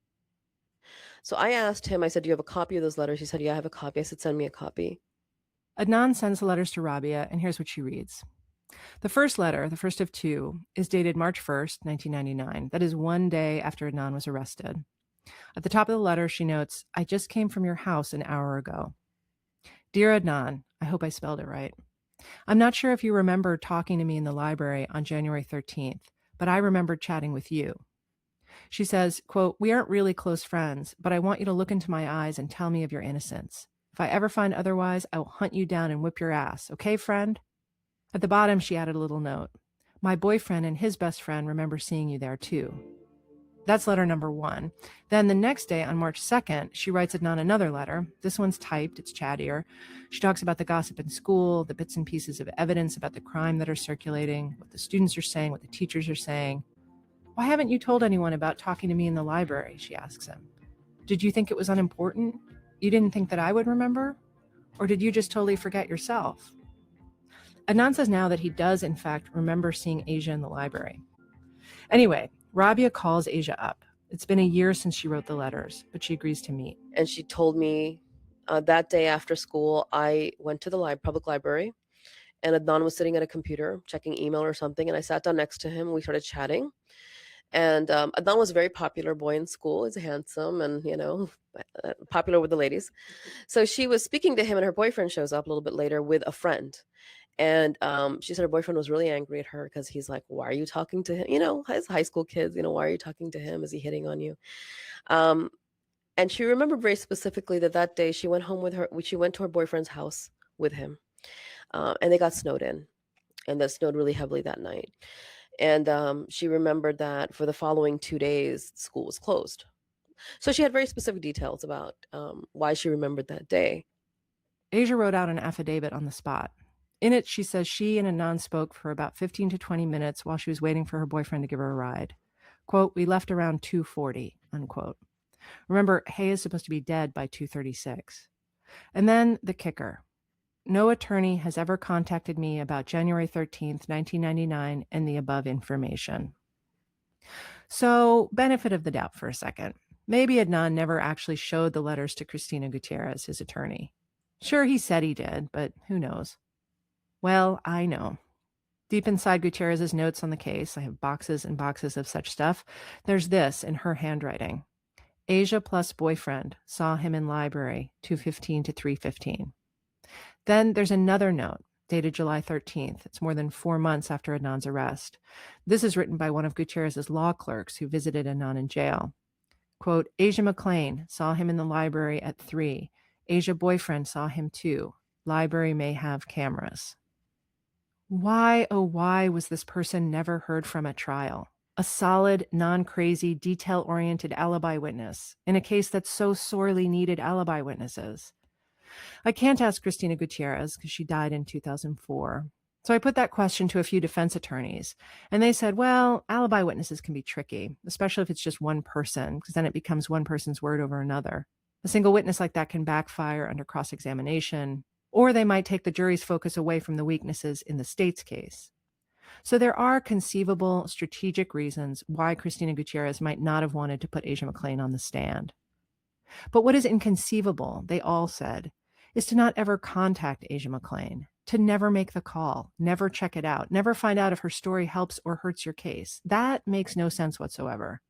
So I asked him, I said, do you have a copy of those letters? He said, yeah, I have a copy. I said, send me a copy. Adnan sends the letters to Rabia, and here's what she reads. The first letter, the first of two, is dated March 1st, 1999. That is one day after Adnan was arrested. At the top of the letter, she notes, I just came from your house an hour ago. Dear Adnan, I hope I spelled it right. I'm not sure if you remember talking to me in the library on January 13th, but I remembered chatting with you. She says, quote, we aren't really close friends, but I want you to look into my eyes and tell me of your innocence. If I ever find otherwise, I will hunt you down and whip your ass. Okay, friend? At the bottom, she added a little note. My boyfriend and his best friend remember seeing you there too. That's letter number one. Then the next day, on March 2nd, she writes Adnan another letter. This one's typed, it's chattier. She talks about the gossip in school, the bits and pieces of evidence about the crime that are circulating, what the students are saying, what the teachers are saying. Why haven't you told anyone about talking to me in the library, she asks him. Did you think it was unimportant? You didn't think that I would remember? Or did you just totally forget yourself? Adnan says now that he does, in fact, remember seeing Asia in the library. Anyway, Rabia calls Asia up. It's been a year since she wrote the letters, but she agrees to meet. And she told me that day after school, I went to the public library, and Adnan was sitting at a computer checking email or something, and I sat down next to him, and we started chatting. And Adnan was a very popular boy in school. He's handsome and, popular with the ladies. So she was speaking to him, and her boyfriend shows up a little bit later with a friend. And she said her boyfriend was really angry at her because he's like, why are you talking to him? As high school kids, why are you talking to him? Is he hitting on you? And she remembered very specifically that day she went to her boyfriend's house with him. And they got snowed in. And that snowed really heavily that night. And she remembered that for the following 2 days, school was closed. So she had very specific details about why she remembered that day. Asia wrote out an affidavit on the spot. In it, she says she and Adnan spoke for about 15 to 20 minutes while she was waiting for her boyfriend to give her a ride. Quote, we left around 2:40, unquote. Remember, Hae is supposed to be dead by 2:36. And then the kicker. No attorney has ever contacted me about January 13th, 1999, and the above information. So, benefit of the doubt for a second. Maybe Adnan never actually showed the letters to Christina Gutierrez, his attorney. Sure, he said he did, but who knows? Well, I know. Deep inside Gutierrez's notes on the case, I have boxes and boxes of such stuff. There's this in her handwriting. Asia plus boyfriend saw him in library 2:15 to 3:15. Then there's another note dated July 13th. It's more than 4 months after Adnan's arrest. This is written by one of Gutierrez's law clerks who visited Adnan in jail. Quote, Asia McClain saw him in the library at 3. Asia boyfriend saw him too. Library may have cameras. Why, oh why, was this person never heard from at trial? A solid, non-crazy, detail-oriented alibi witness in a case that so sorely needed alibi witnesses. I can't ask Christina Gutierrez because she died in 2004. So I put that question to a few defense attorneys, and they said, well, alibi witnesses can be tricky, especially if it's just one person, because then it becomes one person's word over another. A single witness like that can backfire under cross-examination, or they might take the jury's focus away from the weaknesses in the state's case. So there are conceivable strategic reasons why Christina Gutierrez might not have wanted to put Asia McClain on the stand. But what is inconceivable, they all said, is to not ever contact Asia McClain, to never make the call, never check it out, never find out if her story helps or hurts your case. That makes no sense whatsoever.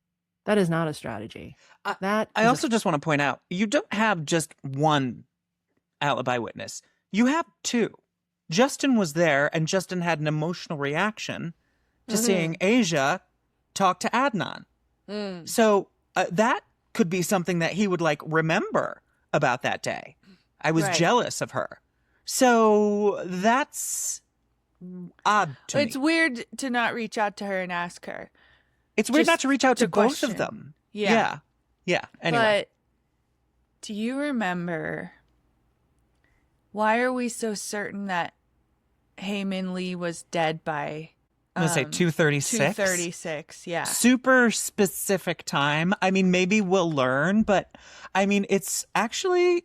That is not a strategy. I also just want to point out, you don't have just one alibi witness. You have two. Justin was there, and Justin had an emotional reaction to seeing Asia talk to Adnan. So that could be something that he would like remember about that day. I was jealous of her. So that's odd to me. It's weird to not reach out to her and ask her. It's weird Just not to reach out to both question. of them. Yeah. Yeah. Anyway. But do you remember, why are we so certain that Hae Min Lee was dead by I'm going to say 2:36. 2:36, yeah. Super specific time. I mean, maybe we'll learn, but I mean, it's actually,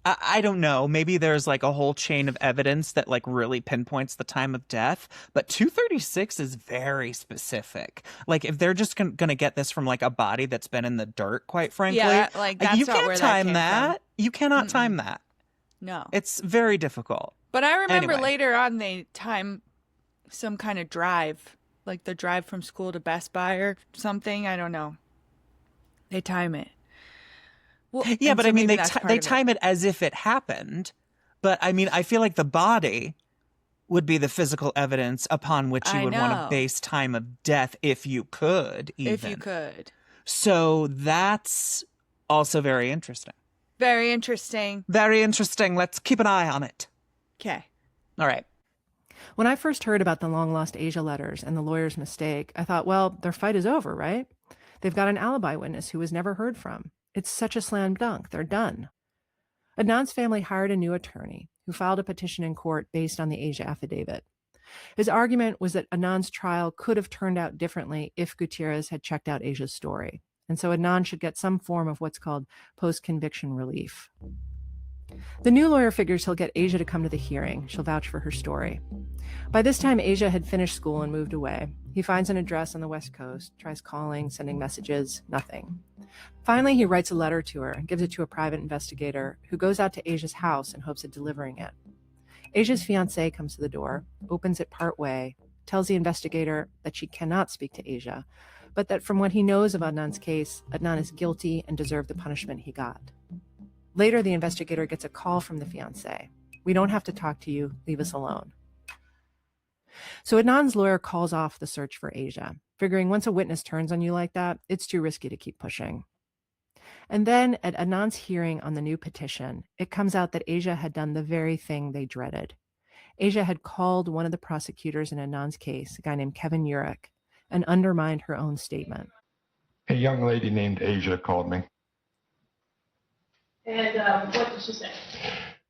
I don't know. Maybe there's like a whole chain of evidence that like really pinpoints the time of death, but 2:36 is very specific. Like if they're just going to get this from like a body that's been in the dirt, quite frankly, like that's you not can't where time came that. from. You cannot time that. No. It's very difficult. But I remember Anyway. later on they time some kind of drive, like the drive from school to Best Buy or something. I don't know. They time it. Well, Yeah, and but so I mean, maybe they that's part they of time it as if it happened. But I mean, I feel like the body would be the physical evidence upon which you I would want know. to base time of death if you could, even. If you could. So that's also very interesting. Very interesting. Very interesting. Let's keep an eye on it. Okay. All right. When I first heard about the long-lost Asia letters and the lawyer's mistake, I thought, well, their fight is over, right? They've got an alibi witness who was never heard from. It's such a slam dunk. They're done. Adnan's family hired a new attorney who filed a petition in court based on the Asia affidavit. His argument was that Adnan's trial could have turned out differently if Gutierrez had checked out Asia's story. And so Adnan should get some form of what's called post-conviction relief. The new lawyer figures he'll get Asia to come to the hearing. She'll vouch for her story. By this time, Asia had finished school and moved away. He finds an address on the West Coast, tries calling, sending messages, nothing. Finally, he writes a letter to her and gives it to a private investigator who goes out to Asia's house in hopes of delivering it. Asia's fiancé comes to the door, opens it partway, tells the investigator that she cannot speak to Asia, but that from what he knows of Adnan's case, Adnan is guilty and deserved the punishment he got. Later, the investigator gets a call from the fiancé. We don't have to talk to you. Leave us alone. So Adnan's lawyer calls off the search for Asia, figuring once a witness turns on you like that, it's too risky to keep pushing. And then at Adnan's hearing on the new petition, it comes out that Asia had done the very thing they dreaded. Asia had called one of the prosecutors in Adnan's case, a guy named Kevin Urich, and undermined her own statement. A young lady named Asia called me. And what did she say?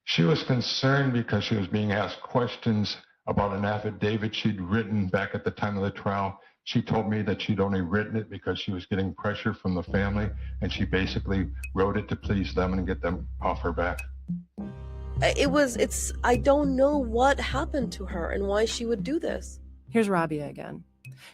She was concerned because she was being asked questions about an affidavit she'd written back at the time of the trial. She told me that she'd only written it because she was getting pressure from the family, and she basically wrote it to please them and get them off her back. I don't know what happened to her and why she would do this. Here's Rabia again.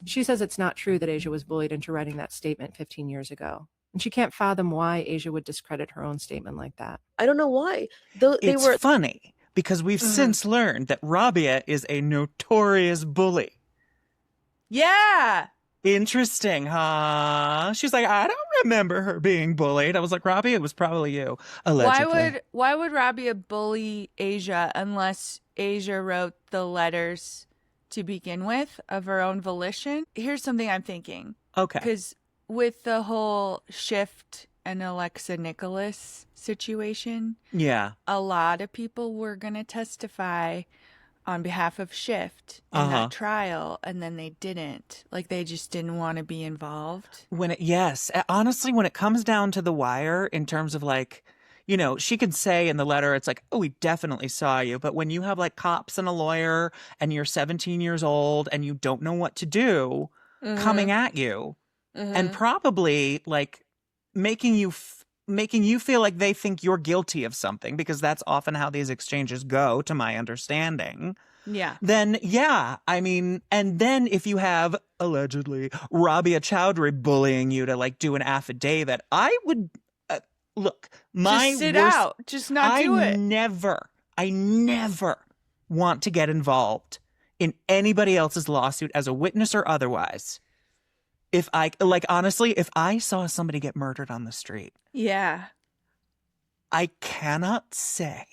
She says it's not true that Asia was bullied into writing that statement 15 years ago. And she can't fathom why Asia would discredit her own statement like that. I don't know why. It's funny because we've since learned that Rabia is a notorious bully. Yeah. Interesting, huh? She's like, I don't remember her being bullied. I was like, Rabia, it was probably you, allegedly. Why would Rabia bully Asia unless Asia wrote the letters to begin with of her own volition? Here's something I'm thinking. Okay. Because with the whole Shift and Alexa Nicholas situation, Yeah. a lot of people were going to testify on behalf of Shift in that trial, and then they didn't. Like, they just didn't want to be involved. Yes. Honestly, when it comes down to the wire in terms of like, you know, she could say in the letter, it's like, oh, we definitely saw you. But when you have like cops and a lawyer and you're 17 years old and you don't know what to do coming at you and probably like making you feel like they think you're guilty of something, because that's often how these exchanges go, to my understanding. Yeah. Then, yeah, I mean, and then if you have, allegedly, Rabia Chowdhury bullying you to, like, do an affidavit, I would, look, my just sit worst, out. Just not do it. I never want to get involved in anybody else's lawsuit as a witness or otherwise. If I, like, honestly, if I saw somebody get murdered on the street, Yeah. I cannot say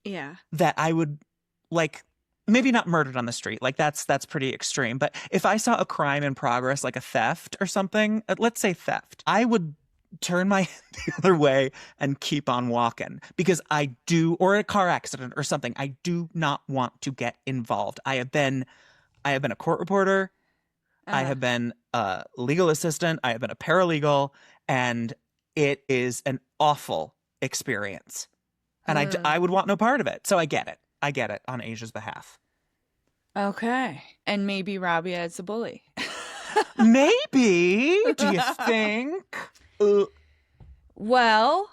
Yeah. that I would like maybe not murdered on the street. Like that's pretty extreme. But if I saw a crime in progress, like a theft or something, let's say theft, I would turn my head the other way and keep on walking because or a car accident or something. I do not want to get involved. I have been a court reporter. I have been a legal assistant. I have been a paralegal, and it is an awful experience. And I would want no part of it. So I get it. I get it on Asia's behalf. Okay. And maybe Rabia is a bully. Maybe. Do you think? Well,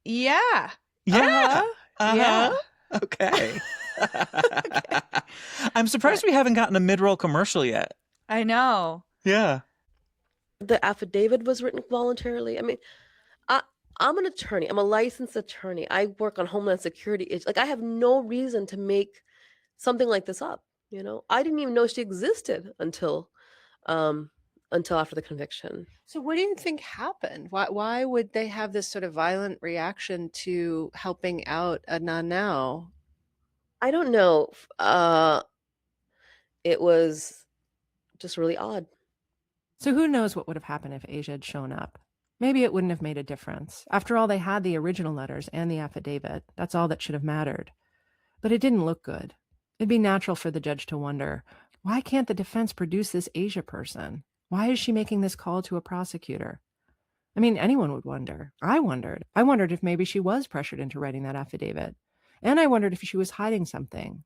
yeah. Yeah. Yeah. Okay. I'm surprised we haven't gotten a mid-roll commercial yet. I know. Yeah. The affidavit was written voluntarily. I mean, I'm an attorney. I'm a licensed attorney. I work on Homeland Security. It's like I have no reason to make something like this up. I didn't even know she existed until after the conviction. So what do you think happened? Why would they have this sort of violent reaction to helping out Adnan now? I don't know. It was just really odd. So who knows what would have happened if Asia had shown up? Maybe it wouldn't have made a difference. After all, they had the original letters and the affidavit. That's all that should have mattered. But it didn't look good. It'd be natural for the judge to wonder, why can't the defense produce this Asia person? Why is she making this call to a prosecutor? I mean, anyone would wonder. I wondered. I wondered if maybe she was pressured into writing that affidavit. And I wondered if she was hiding something.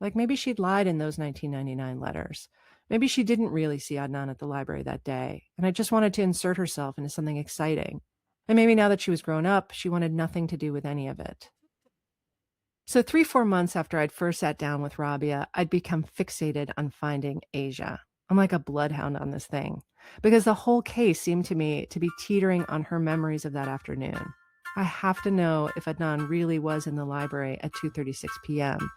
Like maybe she'd lied in those 1999 letters. Maybe she didn't really see Adnan at the library that day, and I just wanted to insert herself into something exciting. And maybe now that she was grown up, she wanted nothing to do with any of it. So 3-4 months after I'd first sat down with Rabia, I'd become fixated on finding Asia. I'm like a bloodhound on this thing, because the whole case seemed to me to be teetering on her memories of that afternoon. I have to know if Adnan really was in the library at 2:36 p.m.,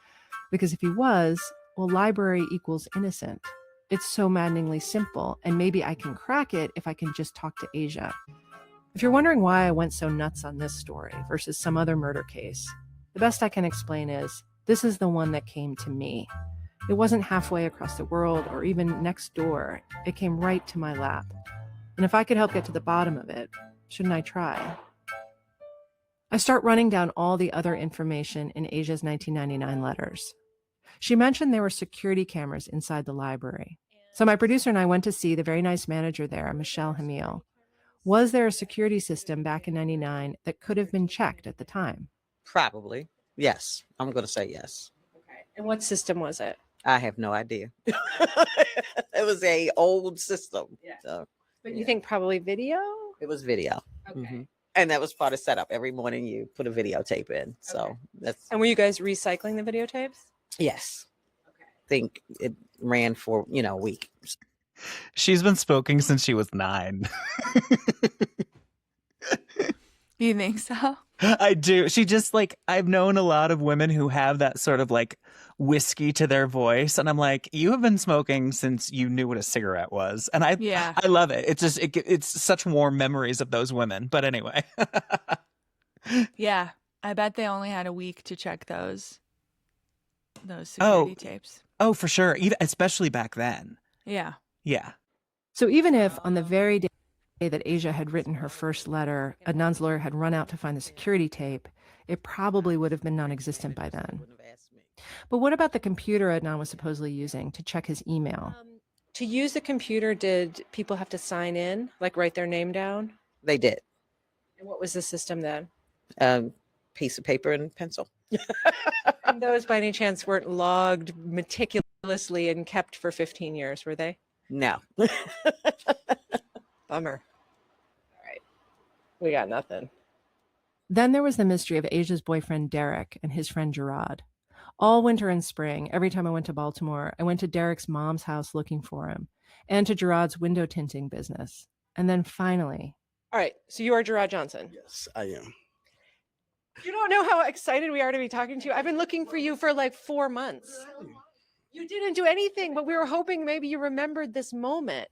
because if he was, well, library equals innocent. It's so maddeningly simple, and maybe I can crack it if I can just talk to Asia. If you're wondering why I went so nuts on this story versus some other murder case, the best I can explain is this is the one that came to me. It wasn't halfway across the world or even next door. It came right to my lap. And if I could help get to the bottom of it, shouldn't I try? I start running down all the other information in Asia's 1999 letters. She mentioned there were security cameras inside the library. So my producer and I went to see the very nice manager there, Michelle Hamil. Was there a security system back in 99 that could have been checked at the time? Probably. Yes. I'm going to say yes. Okay. And what system was it? I have no idea. It was a old system. Yeah. So, But you think probably video? it was video. Okay. Mhm. And that was part of setup. Every morning you put a videotape in. So Okay. that's, And were you guys recycling the videotapes? yes. I think it ran for, a week. She's been smoking since she was 9. You think so? I do. She just I've known a lot of women who have that sort of whiskey to their voice. And I'm like, you have been smoking since you knew what a cigarette was. And I love it. It's just, it's such warm memories of those women. But anyway. Yeah. I bet they only had a week to check those security tapes. Oh, for sure. Even, especially back then. Yeah. Yeah. So even if on the very day that Asia had written her first letter, Adnan's lawyer had run out to find the security tape, it probably would have been non-existent by then. But what about the computer Adnan was supposedly using to check his email? To use the computer, did people have to sign in, like write their name down? They did. And what was the system then? Piece of paper and pencil. And those, by any chance, weren't logged meticulously and kept for 15 years, were they? No. Bummer. All right. We got nothing. Then there was the mystery of Asia's boyfriend, Derek, and his friend, Gerard. All winter and spring, every time I went to Baltimore, I went to Derek's mom's house looking for him, and to Gerard's window tinting business. And then finally... All right, so you are Gerard Johnson. Yes, I am. You don't know how excited we are to be talking to you. I've been looking for you for 4 months. You didn't do anything, but we were hoping maybe you remembered this moment.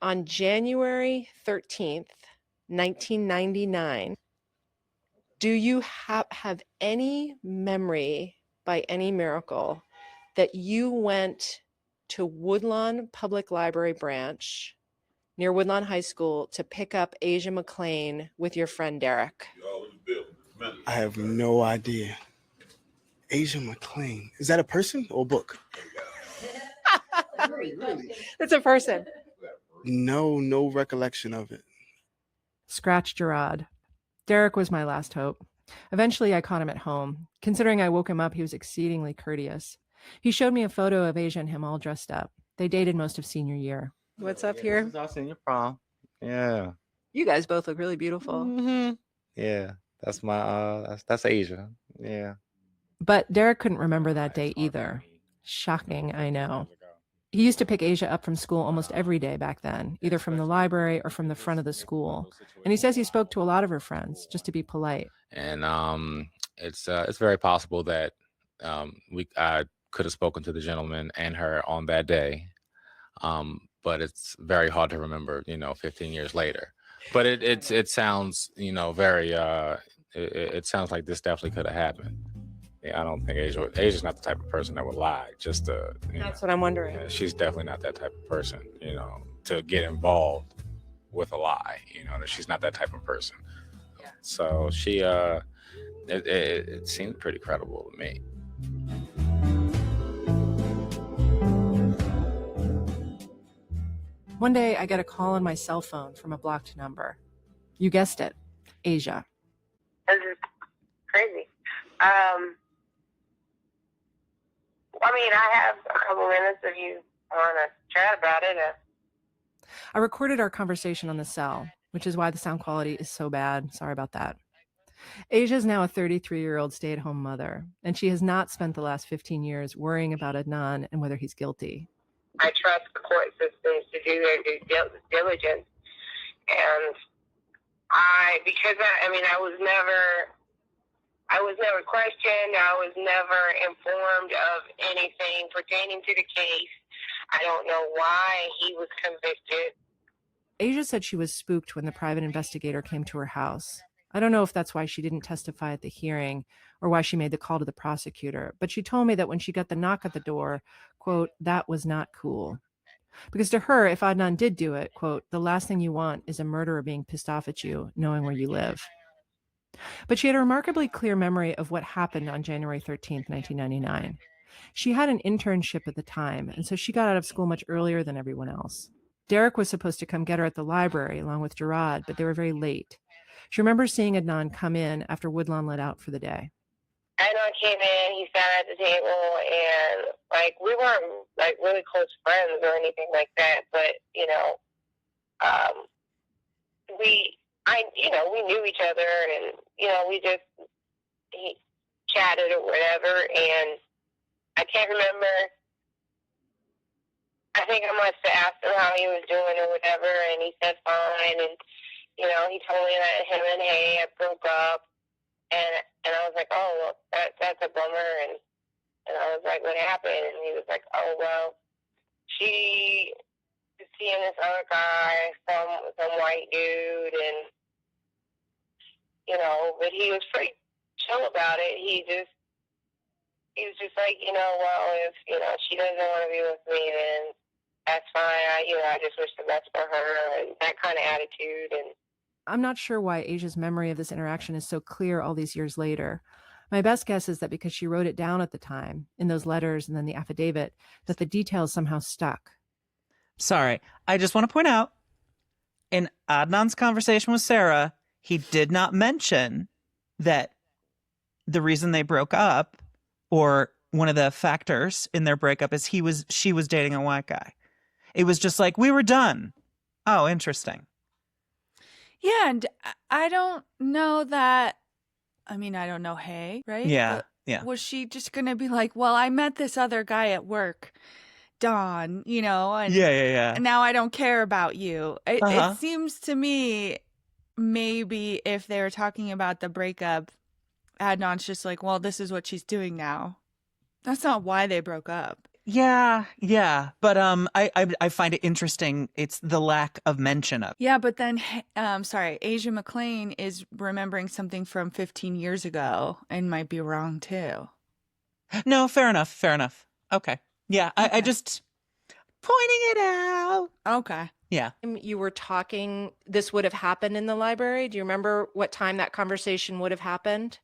On January 13th, 1999, Do you have any memory, by any miracle, that you went to Woodlawn Public Library branch near Woodlawn High School to pick up Asia McClain with your friend Derek? I have no idea. Asia McClain. Is that a person or a book? It's a person. No recollection of it. Scratch Gerard. Derek was my last hope. Eventually, I caught him at home. Considering I woke him up, he was exceedingly courteous. He showed me a photo of Asia and him all dressed up. They dated most of senior year. What's up here? This is our senior prom. Yeah. You guys both look really beautiful. Yeah. That's my that's Asia. Yeah. But Derek couldn't remember that day either. Shocking, I know. He used to pick Asia up from school almost every day back then, either from the library or from the front of the school. And he says he spoke to a lot of her friends just to be polite. And it's very possible that I could have spoken to the gentleman and her on that day. But it's very hard to remember, 15 years later. But it sounds, very it sounds like this definitely could have happened. Yeah, I don't think Asia's not the type of person that would lie. Just to, That's what I'm wondering. Yeah, she's definitely not that type of person, to get involved with a lie. That she's not that type of person. Yeah. So she, it seemed pretty credible to me. One day, I get a call on my cell phone from a blocked number. You guessed it, Asia. This is crazy. I have a couple minutes if you want to chat about it. I recorded our conversation on the cell, which is why the sound quality is so bad. Sorry about that. Asia is now a 33-year-old stay-at-home mother, and she has not spent the last 15 years worrying about Adnan and whether he's guilty. I trust the court systems to do their due diligence. And I was never questioned. I was never informed of anything pertaining to the case. I don't know why he was convicted. Asia said she was spooked when the private investigator came to her house. I don't know if that's why she didn't testify at the hearing or why she made the call to the prosecutor, but she told me that when she got the knock at the door, quote, that was not cool. Because to her, if Adnan did do it, quote, the last thing you want is a murderer being pissed off at you, knowing where you live. But she had a remarkably clear memory of what happened on January 13th, 1999. She had an internship at the time, and so she got out of school much earlier than everyone else. Derek was supposed to come get her at the library along with Gerard, but they were very late. She remembers seeing Adnan come in after Woodlawn let out for the day. Adnan came in, he sat at the table, and we weren't really close friends or anything like that, but we knew each other, and he chatted or whatever, and I can't remember. I think I must have asked him how he was doing or whatever, and he said fine, and he told me that him and Hae had broke up, and I was like, oh, well, that's a bummer, and I was like, what happened? And he was like, oh, well, she is seeing this other guy, some white dude, and but he was pretty chill about it. He was just like, well, if she doesn't want to be with me, then that's fine. I just wish the best for her, and that kind of attitude. And I'm not sure why Asia's memory of this interaction is so clear all these years later. My best guess is that because she wrote it down at the time, in those letters and then the affidavit, that the details somehow stuck. Sorry, I just want to point out, in Adnan's conversation with Sarah, he did not mention that the reason they broke up, or one of the factors in their breakup, is she was dating a white guy. It was just like, we were done. Oh, interesting. Yeah, and I don't know that. I don't know Hae, right? Yeah, but yeah. Was she just going to be like, well, I met this other guy at work, Don, and yeah. now I don't care about you. It seems to me, maybe if they were talking about the breakup, Adnan's just like, well, this is what she's doing now. That's not why they broke up. Yeah. But I find it interesting. It's the lack of mention of. Yeah, but then, sorry, Asia McClain is remembering something from 15 years ago and might be wrong too. No, fair enough. Okay. Yeah, I just pointing it out. Okay. Yeah. You were talking, this would have happened in the library. Do you remember what time that conversation would have happened?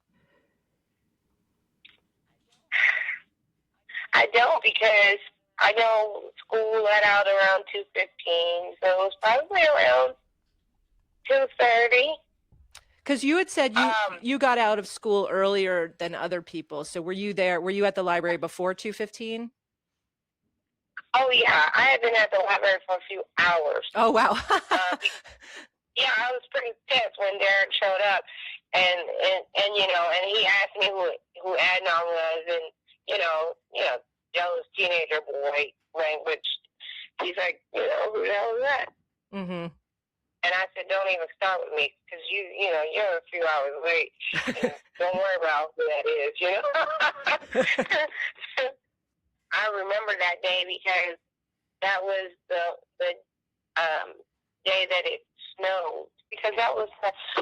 I don't, because I know school let out around 2:15, so it was probably around 2:30. Because you had said you got out of school earlier than other people. So were you there? Were you at the library before 2:15? Oh yeah, I had been at the library for a few hours. Oh wow. Yeah, I was pretty pissed when Derek showed up, and and he asked me who Adnan was, and jealous teenager boy language. He's like, who the hell is that? Mm-hmm. And I said, don't even start with me, because you're a few hours late. Don't worry about who that is, I remember that day because that was the day that it snowed, because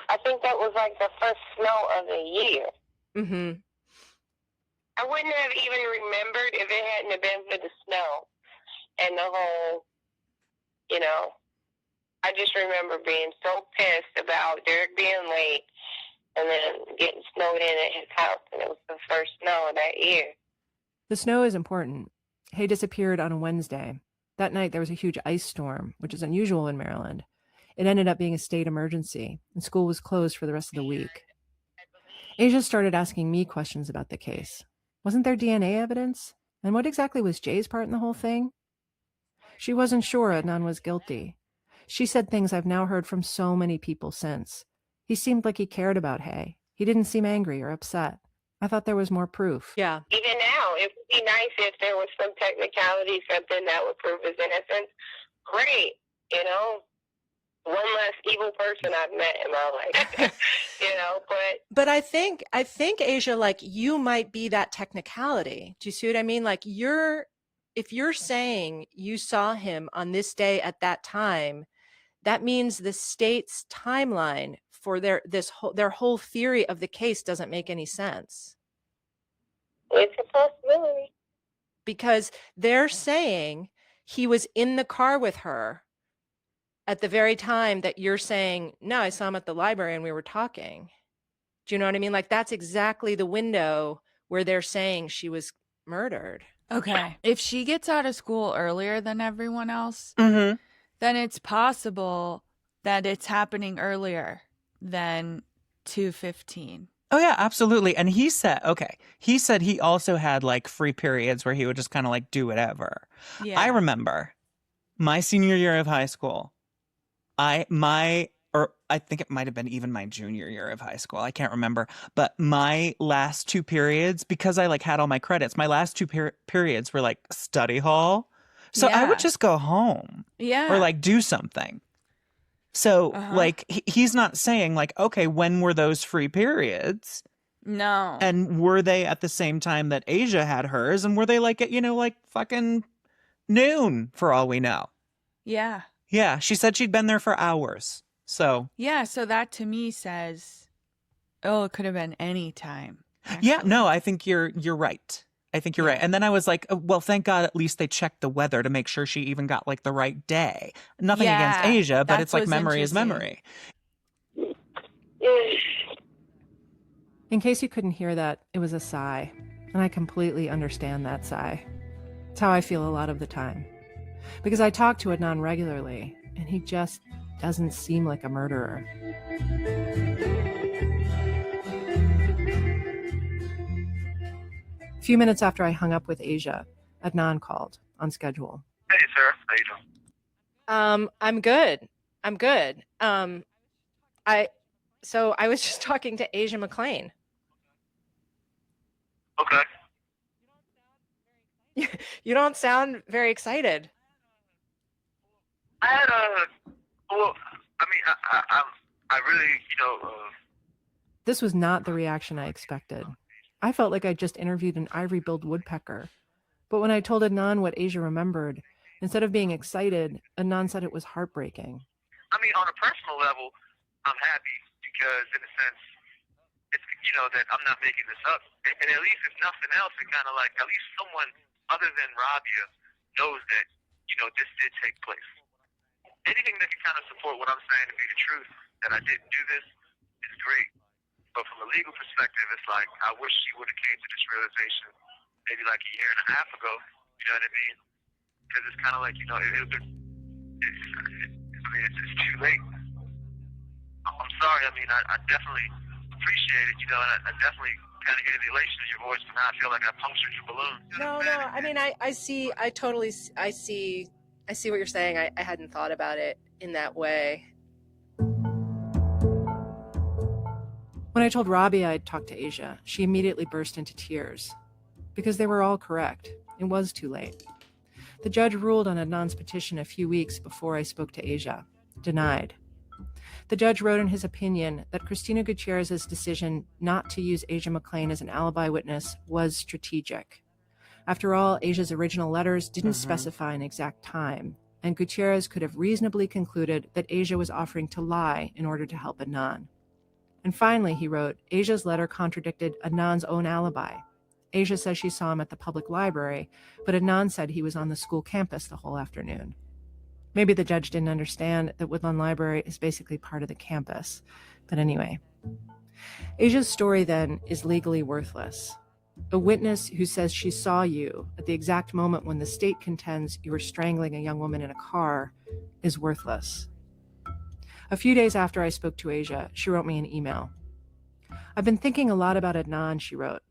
I think that was like the first snow of the year. Mm-hmm. I wouldn't have even remembered if it hadn't have been for the snow and the whole, I just remember being so pissed about Derek being late and then getting snowed in at his house, and it was the first snow of that year. The snow is important. Hae disappeared on a Wednesday. That night, there was a huge ice storm, which is unusual in Maryland. It ended up being a state emergency, and school was closed for the rest of the week. Asia started asking me questions about the case. Wasn't there DNA evidence? And what exactly was Jay's part in the whole thing? She wasn't sure Adnan was guilty. She said things I've now heard from so many people since. He seemed like he cared about Hae. He didn't seem angry or upset. I thought there was more proof. Yeah. Even now, it would be nice if there was some technicality, something that would prove his innocence. Great, one less evil person I've met in my life, But I think Asia, like, you might be that technicality. Do you see what I mean? Like, if you're saying you saw him on this day at that time, that means the state's timeline for their whole theory of the case doesn't make any sense. It's a possibility. Because they're saying he was in the car with her at the very time that you're saying, no, I saw him at the library and we were talking. Do you know what I mean? Like, that's exactly the window where they're saying she was murdered. Okay. If she gets out of school earlier than everyone else, Mm-hmm. then it's possible that it's happening earlier than 2:15. Oh yeah, absolutely. And he said he also had like free periods where he would just kind of like do whatever. Yeah. I remember my senior year of high school. I think it might have been even my junior year of high school. I can't remember. But my last two periods, because I like had all my credits, my last two periods were like study hall. So I would Yeah. just go home Yeah. or like do something. So like he's not saying like, okay, when were those free periods? No. And were they at the same time that Asia had hers? And were they like at, like fucking noon for all we know? Yeah. Yeah, she said she'd been there for hours. So Yeah, so that to me says, it could have been any time. yeah, no, I think you're right. I think you're right. And then I was like, well, thank God at least they checked the weather to make sure she even got like the right day. Nothing against Yeah, Asia, but that's it's like what's memory is interesting. memory. In case you couldn't hear that, it was a sigh. And I completely understand that sigh. It's how I feel a lot of the time. Because I talk to Adnan regularly, and he just doesn't seem like a murderer. A few minutes after I hung up with Asia, Adnan called on schedule. Hey, sir. How you doing? I'm good. So I was just talking to Asia McClain. Okay. You don't sound very excited. I had I really, This was not the reaction I expected. I felt like I just interviewed an ivory-billed woodpecker. But when I told Adnan what Asia remembered, instead of being excited, Adnan said it was heartbreaking. I mean, on a personal level, I'm happy because, in a sense, it's, that I'm not making this up. And at least, if nothing else, it kind of like, at least someone other than Rabia knows that, this did take place. Anything that can kind of support what I'm saying to be the truth, that I didn't do this, is great. But from a legal perspective, it's like, I wish she would have came to this realization maybe like a year and a half ago. You know what I mean? Because it's kind of like, it's too late. I'm sorry. I mean, I definitely appreciate it, and I definitely kind of hear the elation in your voice, but now I feel like I punctured your balloon. No. I mean, I see what you're saying. I hadn't thought about it in that way. When I told Rabia I'd talked to Asia, she immediately burst into tears. Because they were all correct. It was too late. The judge ruled on Adnan's petition a few weeks before I spoke to Asia. Denied. The judge wrote in his opinion that Cristina Gutierrez's decision not to use Asia McClain as an alibi witness was strategic. After all, Asia's original letters didn't specify an exact time, and Gutierrez could have reasonably concluded that Asia was offering to lie in order to help Adnan. And finally, he wrote, Asia's letter contradicted Adnan's own alibi. Asia says she saw him at the public library, but Adnan said he was on the school campus the whole afternoon. Maybe the judge didn't understand that Woodlawn Library is basically part of the campus. But anyway, Asia's story then is legally worthless. A witness who says she saw you at the exact moment when the state contends you were strangling a young woman in a car is worthless. A few days after I spoke to Asia, she wrote me an email. I've been thinking a lot about Adnan, she wrote.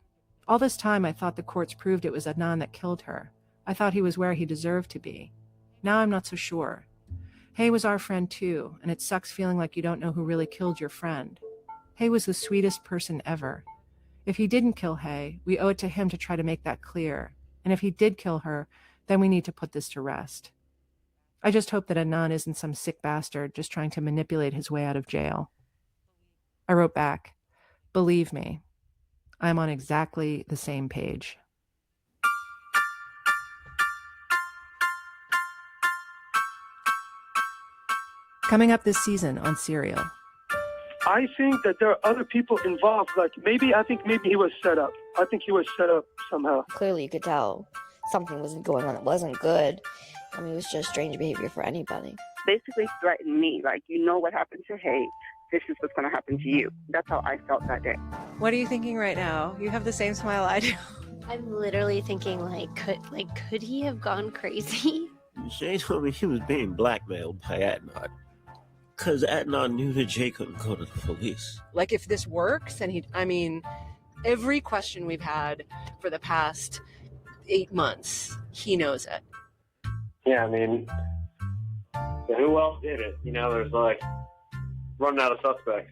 All this time, I thought the courts proved it was Adnan that killed her. I thought he was where he deserved to be. Now I'm not so sure. Hae was our friend too, and it sucks feeling like you don't know who really killed your friend. Hae was the sweetest person ever. If he didn't kill Hae, we owe it to him to try to make that clear. And if he did kill her, then we need to put this to rest. I just hope that Adnan isn't some sick bastard just trying to manipulate his way out of jail. I wrote back, believe me, I'm on exactly the same page. Coming up this season on Serial. I think that there are other people involved. I think maybe he was set up. I think he was set up somehow. Clearly you could tell something wasn't going on. It wasn't good. I mean, it was just strange behavior for anybody. Basically threatened me, like, what happened to Hae, this is what's going to happen to you. That's how I felt that day. What are you thinking right now? You have the same smile I do. I'm literally thinking, could he have gone crazy? Jay told me he was being blackmailed by Adnan. Because Adnan knew that Jay couldn't go to the police. Like, if this works, and every question we've had for the past 8 months, he knows it. Yeah, who else did it? There's running out of suspects.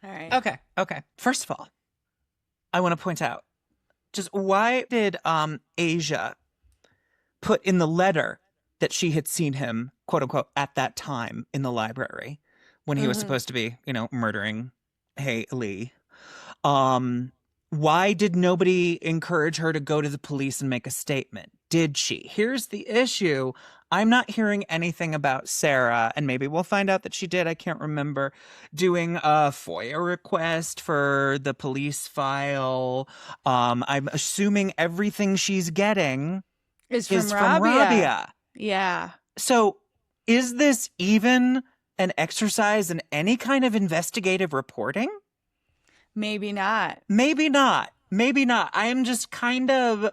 All right. Okay. First of all, I want to point out, just why did Asia put in the letter that she had seen him, quote unquote, at that time in the library when he was supposed to be, murdering Hae Lee? Why did nobody encourage her to go to the police and make a statement? Did she? Here's the issue. I'm not hearing anything about Sarah, and maybe we'll find out that she did, I can't remember, doing a FOIA request for the police file. I'm assuming everything she's getting is from Rabia. Yeah. So is this even an exercise in any kind of investigative reporting? Maybe not. Maybe not. I am just kind of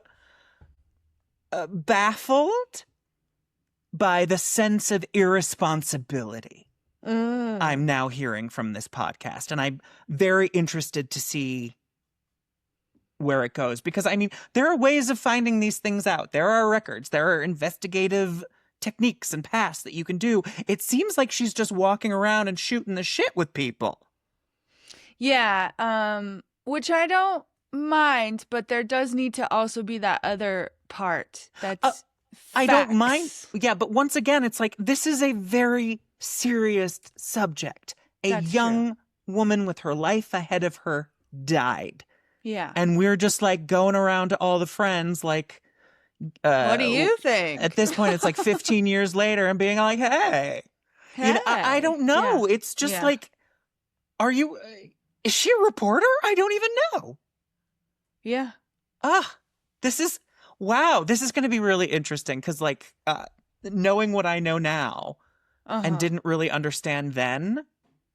baffled by the sense of irresponsibility I'm now hearing from this podcast. And I'm very interested to see where it goes. Because, there are ways of finding these things out. There are records. There are investigative techniques and paths that you can do. It seems like she's just walking around and shooting the shit with people. Yeah, which I don't mind, but there does need to also be that other part that's I don't mind. Yeah, but once again, it's like, this is a very serious subject. A young woman with her life ahead of her died. Yeah. And we're just like going around to all the friends like, what do you think? At this point, it's like 15 years later and being like, hey. You know, I don't know. Yeah. It's just like, is she a reporter? I don't even know. Yeah. This is going to be really interesting because like knowing what I know now and didn't really understand then.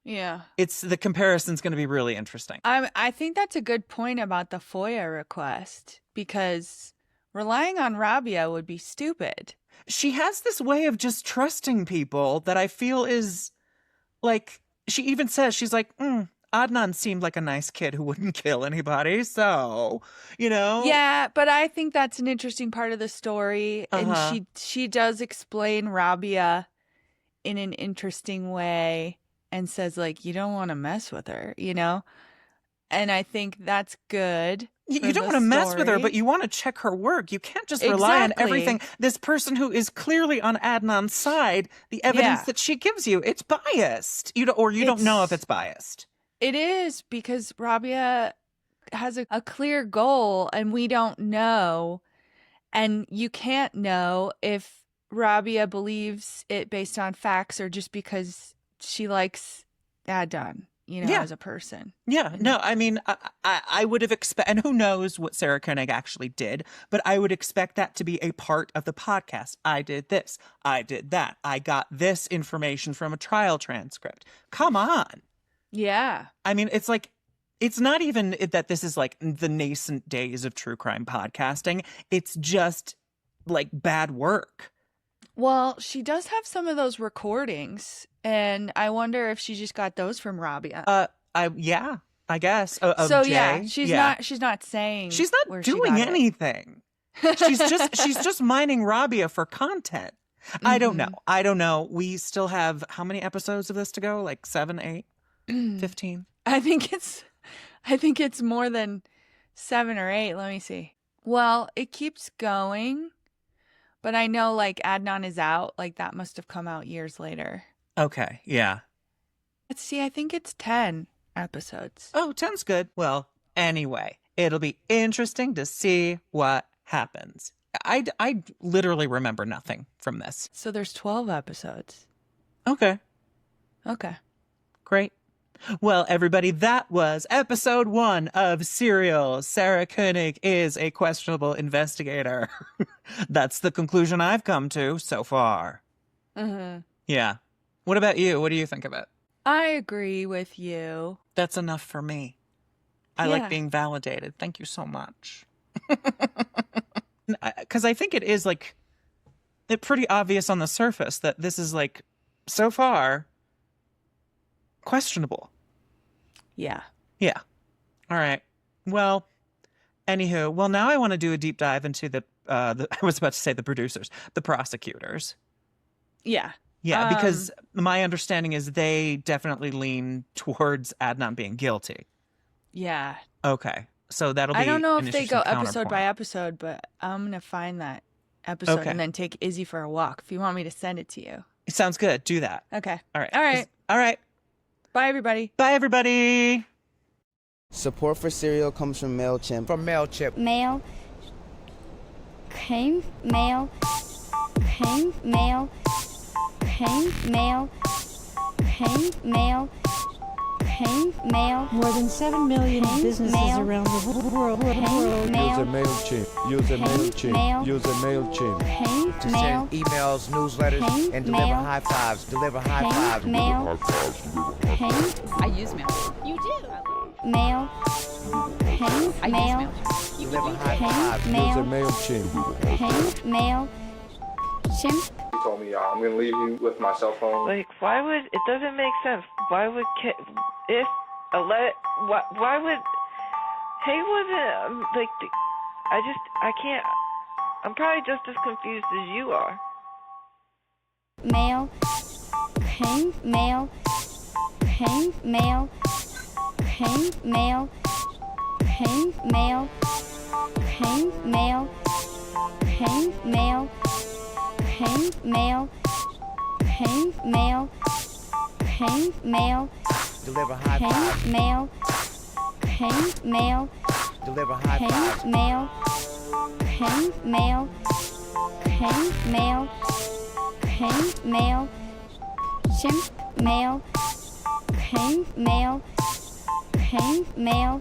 Yeah. The comparison's going to be really interesting. I think that's a good point about the FOIA request because relying on Rabia would be stupid. She has this way of just trusting people that I feel is like, she even says, she's like, Adnan seemed like a nice kid who wouldn't kill anybody. So, you know. Yeah, but I think that's an interesting part of the story. And she does explain Rabia in an interesting way and says, like, you don't want to mess with her, you know? And I think that's good. You don't want to mess with her, but you want to check her work. You can't just rely on everything. This person who is clearly on Adnan's side, the evidence that she gives you, it's biased. You don't know if it's biased. It is because Rabia has a clear goal and we don't know. And you can't know if Rabia believes it based on facts or just because she likes Adnan. You know, as a person. Yeah, no, I mean, I would have expected, and who knows what Sarah Koenig actually did, but I would expect that to be a part of the podcast. I did this. I did that. I got this information from a trial transcript. Come on. Yeah. I mean, it's like, it's not even that this is like the nascent days of true crime podcasting. It's just like bad work. Well, she does have some of those recordings, and I wonder if she just got those from Rabia. I guess. So Jay. yeah, she's not saying she's not doing anything. she's just mining Rabia for content. I don't know. We still have how many episodes of this to go? Like 7, 8, 15? I think it's more than 7 or 8. Let me see. Well, it keeps going. But I know, like, Adnan is out. Like, that must have come out years later. Okay, yeah. Let's see, I think it's 10 episodes. Oh, 10's good. Well, anyway, it'll be interesting to see what happens. I literally remember nothing from this. So there's 12 episodes. Okay. Great. Well, everybody, that was episode 1 of Serial. Sarah Koenig is a questionable investigator. That's the conclusion I've come to so far. Mm-hmm. Yeah. What about you? What do you think of it? I agree with you. That's enough for me. I like being validated. Thank you so much. Because I think it is like pretty obvious on the surface that this is like so far questionable. Yeah. All right. Well, anywho, now I want to do a deep dive into the I was about to say the producers, the prosecutors. Yeah. Yeah, because my understanding is they definitely lean towards Adnan being guilty. Yeah. Okay. So that'll be I don't know if an they go interesting episode by counterpoint. episode, but I'm going to find that episode Okay. and then take Izzy for a walk if you want me to send it to you. It sounds good. Do that. Okay. All right. Bye, everybody. Bye, everybody. Support for Serial comes from MailChimp. From MailChimp. Mail. Came. Mail. Came. Mail. Came. Mail. Came. Mail. Came. Mail. More than 7 million businesses around the world Mail. Use a MailChimp. Use a MailChimp. Mail. Use a MailChimp. To send emails, newsletters, and deliver high fives. Deliver high fives. Mail. I use mail. You do. Mail. I Mail. use mail. Deliver high fives. Use a MailChimp. Mail. Chimp. He told me, I'm going to leave you with my cell phone. Like, why would it doesn't make sense? Why would if a let why would Hae wasn't like I can't. I'm probably just as confused as you are. Mail. Came. Mail. Came. Mail. Came. Mail. Came. Mail. Came. Mail. Came. Mail. Came. Mail. Came. Mail. Came. Mail. Deliver high hang fives. mail, hang mail, Deliver high hang fives. mail, hang mail, hang mail, hang mail, chimp mail, hang mail, hang mail,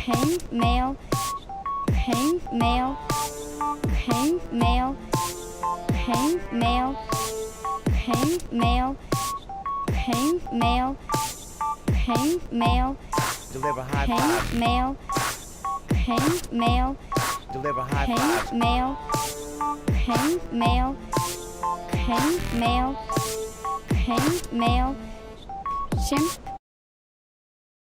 hang mail, hang mail, hang mail, hang mail, hang mail, hang mail, hang mail, Deliver high hang fives. mail, hang mail, Deliver high hang fives. mail, hang mail, hang mail, hang mail, chimp